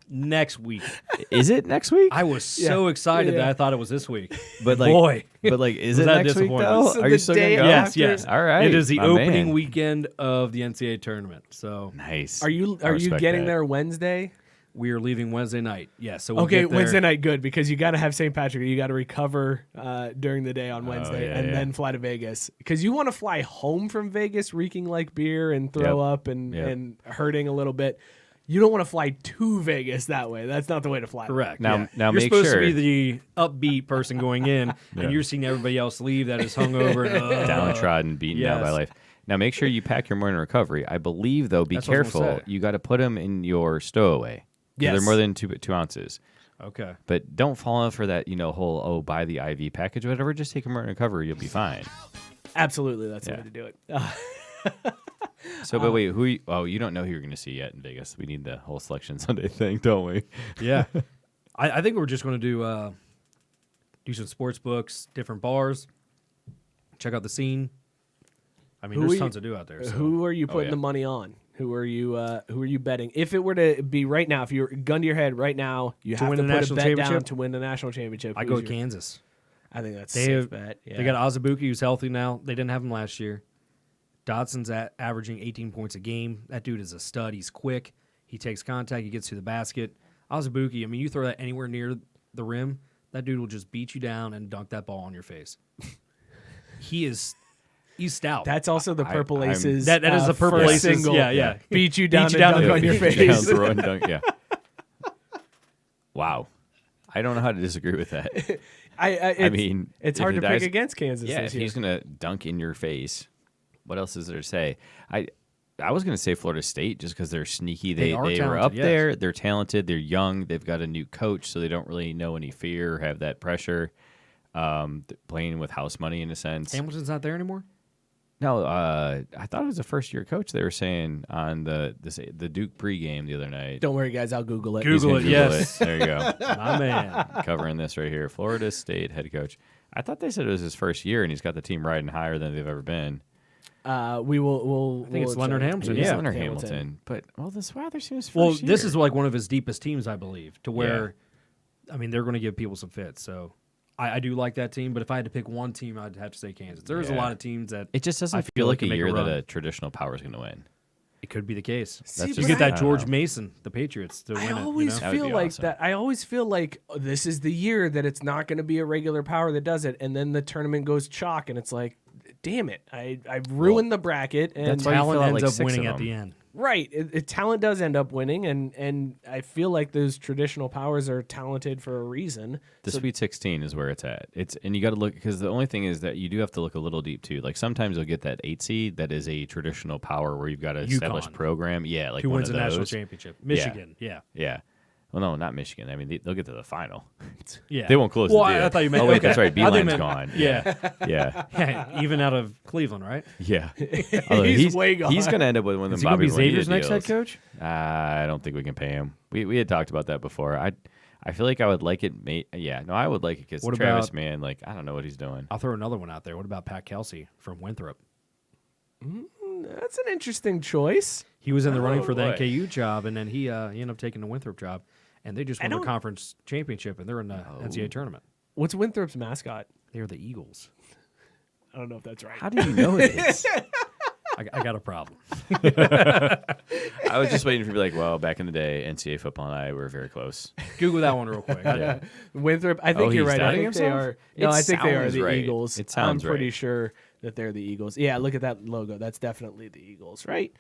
next week. Is it next week? I was so excited that I thought it was this week. But like, boy, but like, is Was it that next week disappointing? though? So Are the you still gonna day go? after- yes. All right. It is the my opening man. weekend of the NCAA tournament, so Nice. Are you I respect getting that. there Wednesday? we are leaving Wednesday night. Yeah, so we'll Okay, get there. Wednesday night, good, because you got to have St. Patrick. You got to recover during the day on Wednesday yeah, and yeah. then fly to Vegas. Because you want to fly home from Vegas reeking like beer and throw Yep. up and, Yep. and hurting a little bit. You don't want to fly to Vegas that way. That's not the way to fly. Correct. Now- yeah. now you're make supposed sure- to be the upbeat person going in, Yeah. and you're seeing everybody else leave that is hungover and Downtrodden, beaten down by yes. life. Now make sure you pack your morning recovery. I believe though, be That's what I was gonna careful. say. You got to put them in your stowaway. 'Cause Yes. They're more than 2 ounces. Okay. But don't fall in for that, whole buy the IV package or whatever. Just take a morning recovery. You'll be fine. Absolutely, that's Yeah. the way to do it. So, but wait, you don't know who you're going to see yet in Vegas. We need the whole Selection Sunday thing, don't we? Yeah. I think we're just going to do some sports books, different bars, check out the scene. I mean, Who there's are tons you- to do out there. So. Who are you putting yeah. the money on? Who are you betting? If it were to be right now, if you're gun to your head right now, you have win to the put a national bet down championship? to win the national championship. I Who's go with your- Kansas. I think that's a They safe have- bet. Yeah. They got Azubuike, who's healthy now. They didn't have him last year. Dodson's averaging 18 points a game. That dude is a stud. He's quick. He takes contact. He gets to the basket. Azubuike, I mean, you throw that anywhere near the rim, that dude will just beat you down and dunk that ball on your face. He's stout. That's also the Purple I'm- Aces. That is the Purple first Aces. single. Yeah. Beat you down, you down and to dunk on your beat Down, face. throw and dunk, yeah. Wow. I don't know how to disagree with that. I mean, it's if hard the to pick guy's- against Kansas Yeah, this if year. he's gonna dunk in your face, what else is there to say? I was gonna say Florida State just because they're sneaky. They are were talented, up yes. there. They're talented. They're young. They've got a new coach, so they don't really know any fear or have that pressure. Playing with house money in a sense. Hamilton's not there anymore? No, I thought it was a first year coach. They were saying on the Duke pregame the other night. Don't worry, guys. I'll Google it. Google He's gonna it, Google yes. it. There you go. My man. Covering this right here. Florida State head coach. I thought they said it was his first year, and he's got the team riding higher than they've ever been. We will. We'll. I think it's Leonard Hamilton, It is yeah. Leonard Hamilton. But this seems his Well, first this year. is like one of his deepest teams, I believe, to where, I mean, they're going to give people some fits. So I do like that team, but if I had to pick one team, I'd have to say Kansas. There's a Yeah. lot of teams that It just doesn't I feel feel like can a make a year that run. a traditional power is going to win. it could be the case. See, That's You just- get that I don't George know. Mason, the Patriots, to win I it. always That would feel be like awesome. that. I always feel like this is the year that it's not going to be a regular power that does it, and then the tournament goes chalk, and it's like, damn it, I've ruined the bracket, and that's why you Talent fill out, ends like, up 6 winning of at the them. end. right, talent does end up winning, and I feel like those traditional powers are talented for a reason. The Sweet 16 is where it's at. And you got to look, because the only thing is that you do have to look a little deep too. Like sometimes you'll get that 8 seed that is a traditional power where you've got an established UConn. program. Yeah, like Who one wins of the national those. championship? Michigan, yeah. Yeah. Well, no, not Michigan. I mean, they'll get to the final. Yeah. They won't close Well, the deal. I thought you meant. Oh, wait, okay. that's right. I thought you Beeline's meant- gone. Yeah. Yeah. Yeah, even out of Cleveland, right? Yeah. He's way gone. He's going to end up with one of Is them he going to Bobby be Bonilla Xavier's next head deals. coach? I don't think we can pay him. We had talked about that before. I feel like I would like it. I would like it because What Travis, about- man, like, I don't know what he's doing. I'll throw another one out there. What about Pat Kelsey from Winthrop? That's an interesting choice. He was in the running for the boy. NKU job, and then he ended up taking the Winthrop job, and they just won the don't- conference championship, and they're in the NCAA tournament. What's Winthrop's mascot? They're the Eagles. I don't know if that's right. How do you know this? I got a problem. I was just waiting for you to be like, well, back in the day, NCAA football and I were very close. Google that one real quick. Yeah. Winthrop, I think Oh, you're he's right. I doubting think they himself? are. No, It I think they are sounds the right. Eagles. It sounds I'm pretty right. sure that they're the Eagles. Yeah, look at that logo. That's definitely the Eagles, right?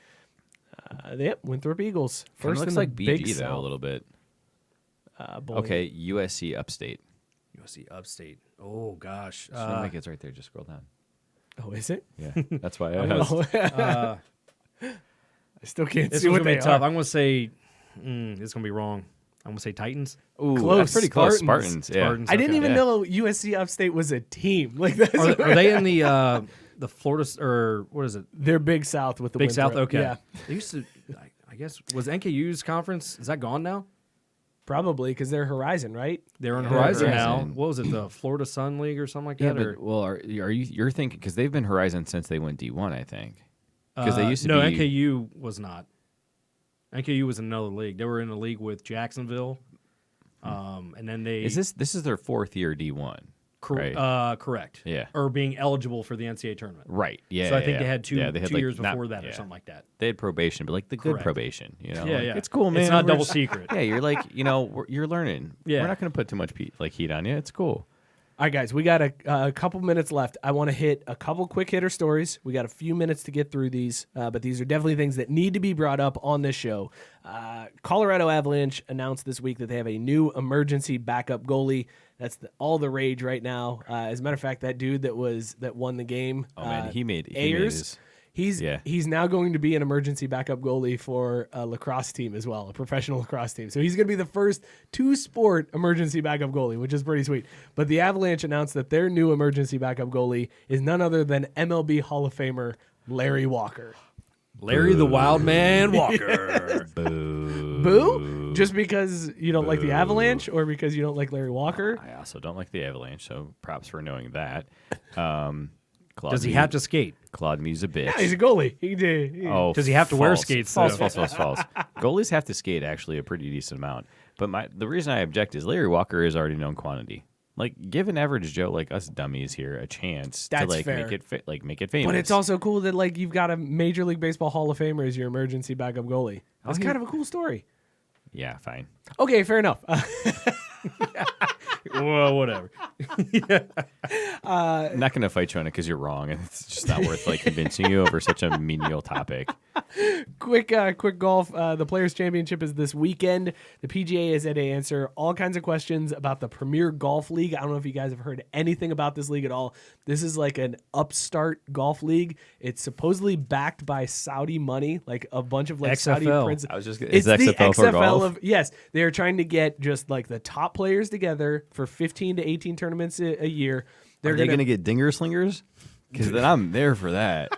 Yep, Winthrop Eagles. Kinda First looks in the like Big BG though South. a little bit. Boy. Okay, USC Upstate. USC Upstate. Oh gosh. Just wanna make it's right there. Just scroll down. Oh, is it? Yeah, that's why I Oh, asked. I still can't This see one's what gonna they be tough. are. I'm gonna say this is gonna be wrong. I'm gonna say Titans. Ooh, Close. that's pretty close. Spartans. Spartans. Yeah. Spartans. I didn't Okay. even Yeah. know USC Upstate was a team. Like that's Are they in the the Florida or what is it? They're Big South with the Big South. Winthrop. Okay. Yeah, They used to. I guess was NKU's conference. Is that gone now? probably because they're Horizon, right? They're on Yeah, Horizon now. Horizon. What was it? The Florida Sun League or something like Yeah, that? or, but well, are you're thinking because they've been Horizon since they went D1, I think. Because they used to no, be. NKU was not. NKU was in another league. They were in a league with Jacksonville, and then they This is their 4th year D1, right? correct. Yeah. Or being eligible for the NCAA tournament. Right. Yeah. So I think yeah, they had two yeah, they had, like, years not- before that or yeah. something like that. They had probation, but like the good Correct. probation, Yeah, like, yeah. it's cool, man. It's not We're double just- secret. Yeah, you're like, you're learning. Yeah. We're not going to put too much heat on you. It's cool. All right, guys, we got a couple minutes left. I want to hit a couple quick hitter stories. We got a few minutes to get through these, but these are definitely things that need to be brought up on this show. Colorado Avalanche announced this week that they have a new emergency backup goalie. That's all the rage right now. As a matter of fact, that dude that won the game, Oh man, he made Ayers. his, He's now going to be an emergency backup goalie for a lacrosse team as well, a professional lacrosse team. So he's going to be the first two-sport emergency backup goalie, which is pretty sweet. But the Avalanche announced that their new emergency backup goalie is none other than MLB Hall of Famer Larry Walker. Larry the Wild Man Walker. Boo? Just because you don't like the Avalanche or because you don't like Larry Walker? I also don't like the Avalanche, so props for knowing that. Claude Does he have to skate? Claude Me's a bitch. Yeah, he's a goalie. Oh, Does he have to wear false. skates, False, though? false. Goalies have to skate actually a pretty decent amount. But the reason I object is Larry Walker is already known quantity. Like, give an average Joe like us dummies here a chance That's to like fair. make it famous. But it's also cool that like you've got a Major League Baseball Hall of Famer as your emergency backup goalie. That's kind of a cool story. yeah, fine. Okay, fair enough. Well, whatever. I'm not gonna fight you on it because you're wrong, and it's just not worth like convincing you over such a menial topic. Quick golf. The Players Championship is this weekend. The PGA is at to answer all kinds of questions about the Premier Golf League. I don't know if you guys have heard anything about this league at all. This is like an upstart golf league. It's supposedly backed by Saudi money, like a bunch of like Saudi XFL. prince. I was just It's is the XFL for golf? of yes. They are trying to get just like the top players together for 15 to 18 tournaments a year. Are they gonna get dinger slingers? Because then I'm there for that.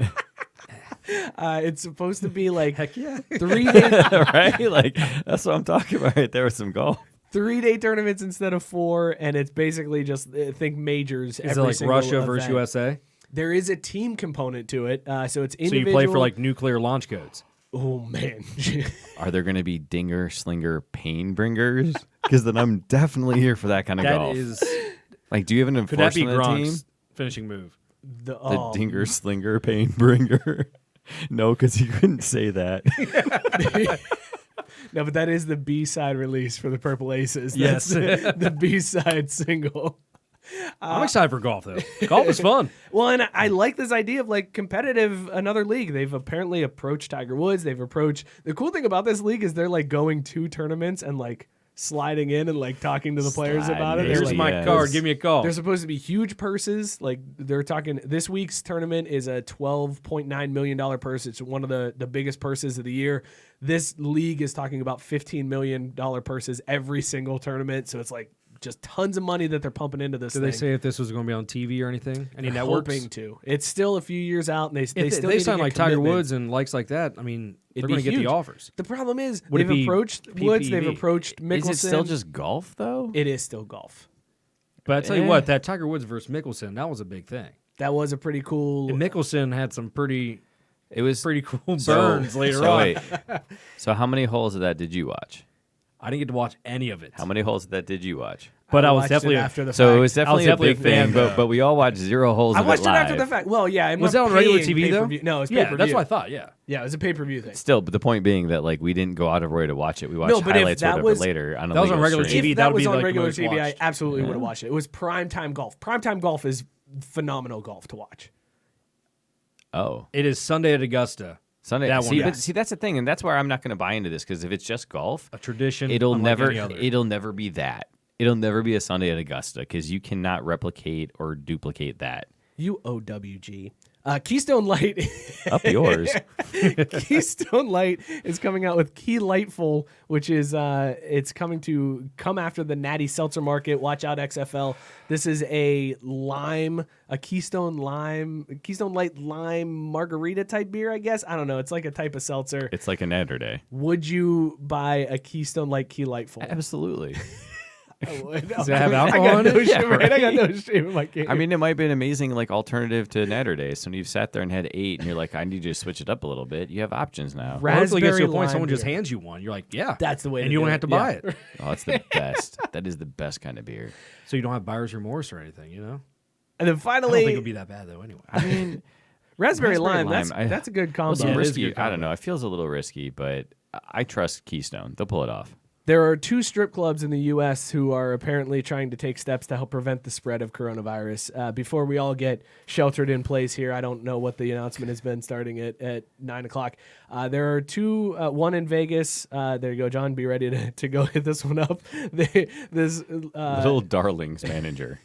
It's supposed to be like Heck yeah. 3 days. Right? Like that's what I'm talking about right there with some golf. 3-day tournaments instead of 4, and it's basically just think majors. Is it every like single Russia versus event. USA? There is a team component to it, so it's So individual. you play for like nuclear launch codes. Oh man, Are there going to be dinger slinger pain bringers? Because then I'm definitely here for that kind of That golf. is. Like, do you have an Could that be enforcement team? Gronk's finishing move? The dinger slinger pain bringer. No, because he couldn't say that. No, but that is the B-side release for the Purple Aces. Yes. That's the B-side single. I'm excited for golf, though. Golf is fun. Well, and I like this idea of like competitive another league. They've apparently approached Tiger Woods. They've approached the cool thing about this league is they're like going to tournaments and like sliding in and like talking to the players Sliding about it. in. They're Here's like, my yeah, card. it's- Give me a call. They're supposed to be huge purses. Like they're talking this week's tournament is a $12.9 million purse. It's one of the biggest purses of the year. This league is talking about $15 million purses every single tournament. So it's like just tons of money that they're pumping into this Did thing. they say if this was going to be on TV or anything? Any They're networks? hoping to. It's still a few years out, and they If still they need to sign get like Tiger commitments. Woods and likes like that, I mean, they're It'd going be to get huge. the offers. The problem is Would it they've be approached Woods, they've PPV? approached Mickelson. Is it still just golf though? It is still golf. But I tell you Eh. what, that Tiger Woods versus Mickelson, that was a big thing. That was a pretty cool. And Mickelson had some pretty It was cool so- burns later so on. wait. So how many holes of that did you watch? I didn't get to watch any of it. How many holes of that did you watch? But I was watched it definitely after the So fact. it was definitely, definitely a a big fan, thing, though. but we all watched 0 holes I of watched it it live. after the fact. Well, yeah, I'm Was not that on regular paying TV, though? pay-per-view. No, it's Yeah, pay-per-view. that's what I thought, yeah. Yeah, it was a pay-per-view thing. Still, but the point being that like we didn't go out of our way to watch it. We watched No, but if highlights or that whatever was- later on a That was on legal regular stream. TV. If that that would was be on like regular most TV, I watched. absolutely would have watched it. It was primetime golf. Primetime golf is phenomenal golf to watch. Oh, It is Sunday at Augusta. Sunday. That one, see, yeah. but see, that's the thing, and that's why I'm not going to buy into this because if it's just golf, A tradition. it'll unlike never, any other. it'll never be that. It'll never be a Sunday at Augusta because you cannot replicate or duplicate that. UOWG. Keystone Light. Up yours. Keystone Light is coming out with Key Lightful, which is it's coming to come after the Natty Seltzer market. Watch out, XFL. This is a Keystone Light lime margarita type beer, I guess. I don't know. It's like a type of seltzer. It's like a Natter Day. Would you buy a Keystone Light Key Lightful? Absolutely. I would. Does it have alcohol in it? Yeah, right. I got no shame in my game. I mean, it might be an amazing like alternative to Natter Day. So when you've sat there and had 8 and you're like, I need you to switch it up a little bit, you have options now. Well, hopefully it gets to a Raspberry point someone lime just beer. hands you one. You're like, yeah. That's the way And to you do don't it. have to Yeah. buy it. Oh, it's the best. That is the best kind of beer. So you don't have buyer's remorse or anything, you know? And then I don't finally, think it would be that bad, though, anyway. I mean, raspberry lime. lime, That's a good combo. well, some Yeah, it is a risky. good I don't combo. know. It feels a little risky, but I trust Keystone. They'll pull it off. There are 2 strip clubs in the U.S. who are apparently trying to take steps to help prevent the spread of coronavirus. Before we all get sheltered in place here, I don't know what the announcement has been starting at 9 o'clock. There are 2, one in Vegas. There you go, John. Be ready to go hit this one up. Little Darlings manager.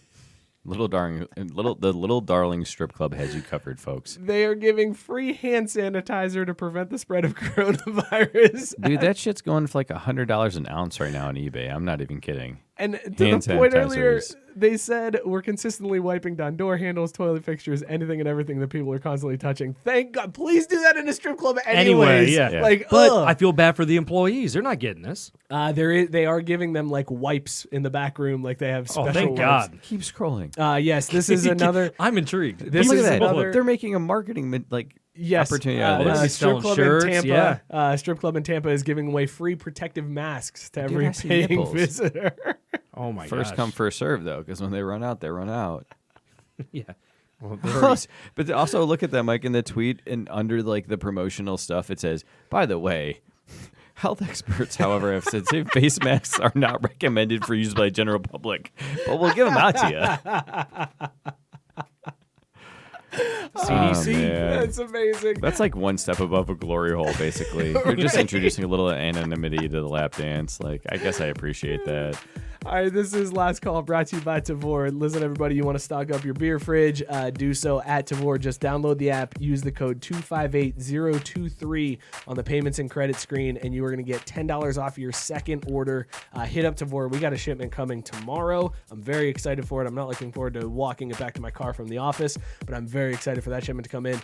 The Little Darling strip club has you covered, folks. They are giving free hand sanitizer to prevent the spread of coronavirus. Dude, that shit's going for like $100 an ounce right now on eBay. I'm not even kidding. And to Hand the point earlier, sanitizers. they said we're consistently wiping down door handles, toilet fixtures, anything and everything that people are constantly touching. Thank God. Please do that in a strip club anyways. Yeah. Yeah. Like, But ugh. I feel bad for the employees. They're not getting this. They are giving them like wipes in the back room, like they have special Oh, thank wipes. God. Keep scrolling. Yes, this is another. I'm intrigued. This Look is at that. another- They're making a marketing Yes, opportunity out of they're this. selling strip club shirts, in Tampa. yeah. Strip club in Tampa is giving away free protective masks to Dude, every I see paying nipples. visitor. Oh, my First gosh. come, first serve, though, because when they run out, they run out. Yeah. Well, they're already- But also look at that, Mike, in the tweet, and under like the promotional stuff, it says, by the way, health experts, however, have said face masks are not recommended for use by the general public, but we'll give them out to you. CDC. man. That's amazing. That's like one step above a glory hole, basically. You're just introducing a little anonymity to the lap dance. Like, I guess I appreciate that. All right, this is Last Call brought to you by Tavor. Listen, everybody, you want to stock up your beer fridge, do so at Tavor. Just download the app, use the code 258023 on the payments and credit screen, and you are going to get $10 off your second order. Hit up Tavor. We got a shipment coming tomorrow. I'm very excited for it. I'm not looking forward to walking it back to my car from the office, but I'm very excited for that shipment to come in.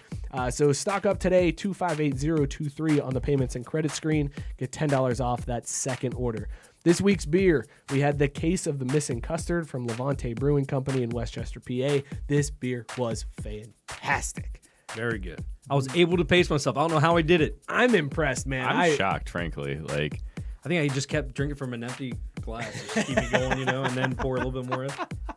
So stock up today, 258023 on the payments and credit screen. Get $10 off that second order. This week's beer, we had the Case of the Missing Custard from Levante Brewing Company in Westchester, PA. This beer was fantastic. Very good. I was able to pace myself. I don't know how I did it. I'm impressed, man. I'm shocked, frankly. Like, I think I just kept drinking from an empty glass. Just keep it going, and then pour a little bit more in.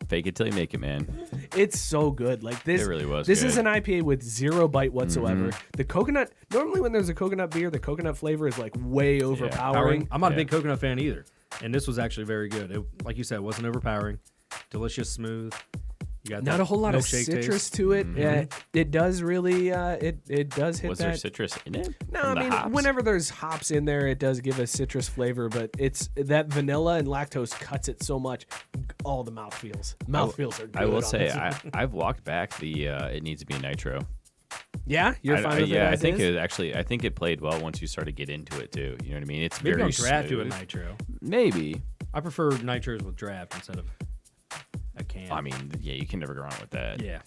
fake it till you make it, man. It's so good. Like this, It really was This good. is an IPA with zero bite whatsoever. The coconut. Normally, when there's a coconut beer, the coconut flavor is like way overpowering. I'm not a Yeah. big coconut fan either. And this was actually very good. It, like you said, it wasn't overpowering. Delicious, smooth. You got Not that a whole lot of milkshake citrus taste. to it. Yeah, it does really. It does hit Was that. there citrus in it? No, From I the mean, hops? whenever there's hops in there, it does give a citrus flavor, but it's that vanilla and lactose cuts it so much. All the mouthfeels. Mouthfeels are good. I will on say, this. I've walked back the it needs to be a nitro. Yeah, you're fine with it. Yeah, I as think is? it actually. I think it played well once you started to get into it too. You know what I mean? It's Maybe very I'll draft you a smooth. nitro. Maybe. I prefer nitros with draft instead of a can. I mean, yeah, you can never go wrong with that. yeah.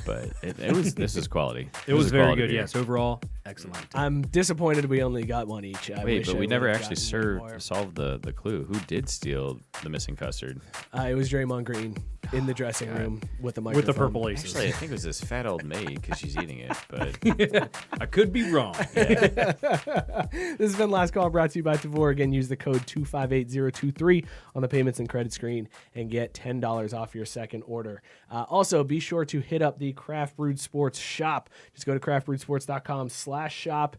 But it was. This is quality. It was a very quality good. beer. Yes, overall, excellent. I'm disappointed we only got one each. I Wait, wish but I we never would've actually gotten more. solved the clue. Who did steal the missing custard? It was Draymond Green in the dressing room with the microphone. With the purple aces. Actually, I think it was this fat old maid because she's eating it. But I could be wrong. This has been Last Call brought to you by Tavor. Again, use the code 258023 on the payments and credit screen and get $10 off your second order. Also, be sure to hit up the Craft Brewed Sports shop. Just go to craftbrewedsports.com/shop.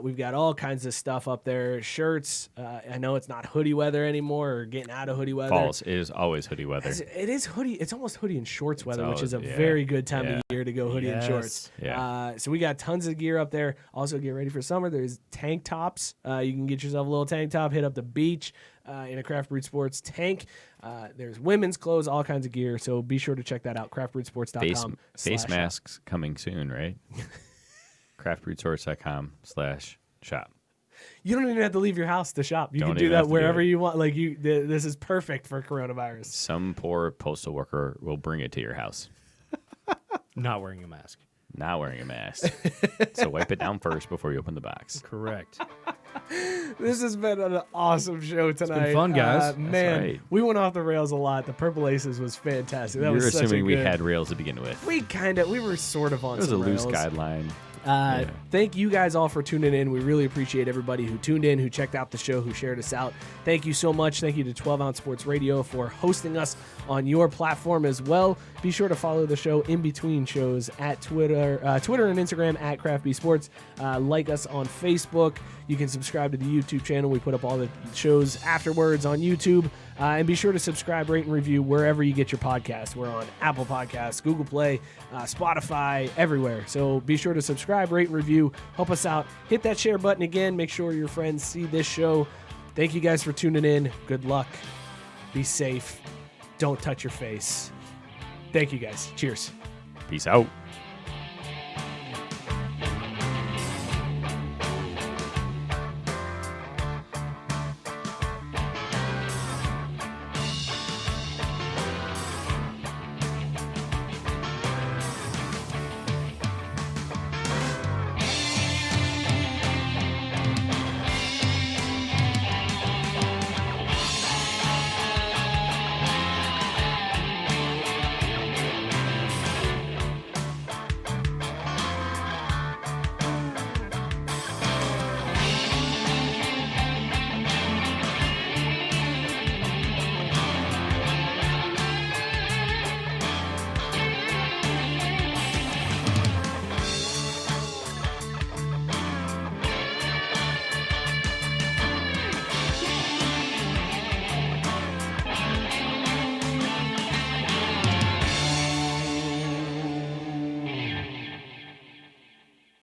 We've got all kinds of stuff up there. Shirts. I know it's not hoodie weather anymore or getting out of hoodie weather. false. It is always hoodie weather. It is hoodie. It's almost hoodie and shorts weather, which is a always- yeah, very good time yeah. of year to go hoodie and Yes. shorts. Yeah. So we got tons of gear up there. Also, get ready for summer. There's tank tops. You can get yourself a little tank top. Hit up the beach. in a Craft Brewed Sports tank. There's women's clothes, all kinds of gear. So be sure to check that out. craftbrewedsports.com. Face masks coming soon, right? craftbrewedsports.com/shop. You don't even have to leave your house to shop. You Don't can do even that have to do wherever it. you want. Like this is perfect for coronavirus. Some poor postal worker will bring it to your house. Not wearing a mask. Not wearing a mask. So wipe it down first before you open the box. Correct. This has been an awesome show tonight. fun, guys. Man, right. we went off the rails a lot. The Purple Aces was fantastic. That You're was such assuming a we good- had rails to begin with. we were sort of on It was a some loose rails. guideline. Uh, Yeah. Thank you guys all for tuning in. We really appreciate everybody who tuned in, who checked out the show, who shared us out. Thank you so much. Thank you to 12 Ounce Sports Radio for hosting us on your platform as well. Be sure to follow the show in between shows at Twitter and Instagram at CraftB Sports. Like us on Facebook. You can subscribe to the YouTube channel. We put up all the shows afterwards on YouTube. And be sure to subscribe, rate, and review wherever you get your podcasts. We're on Apple Podcasts, Google Play, Spotify, everywhere. So be sure to subscribe, rate, and review. Help us out. Hit that share button again. Make sure your friends see this show. Thank you guys for tuning in. Good luck. Be safe. Don't touch your face. Thank you guys. Cheers. Peace out.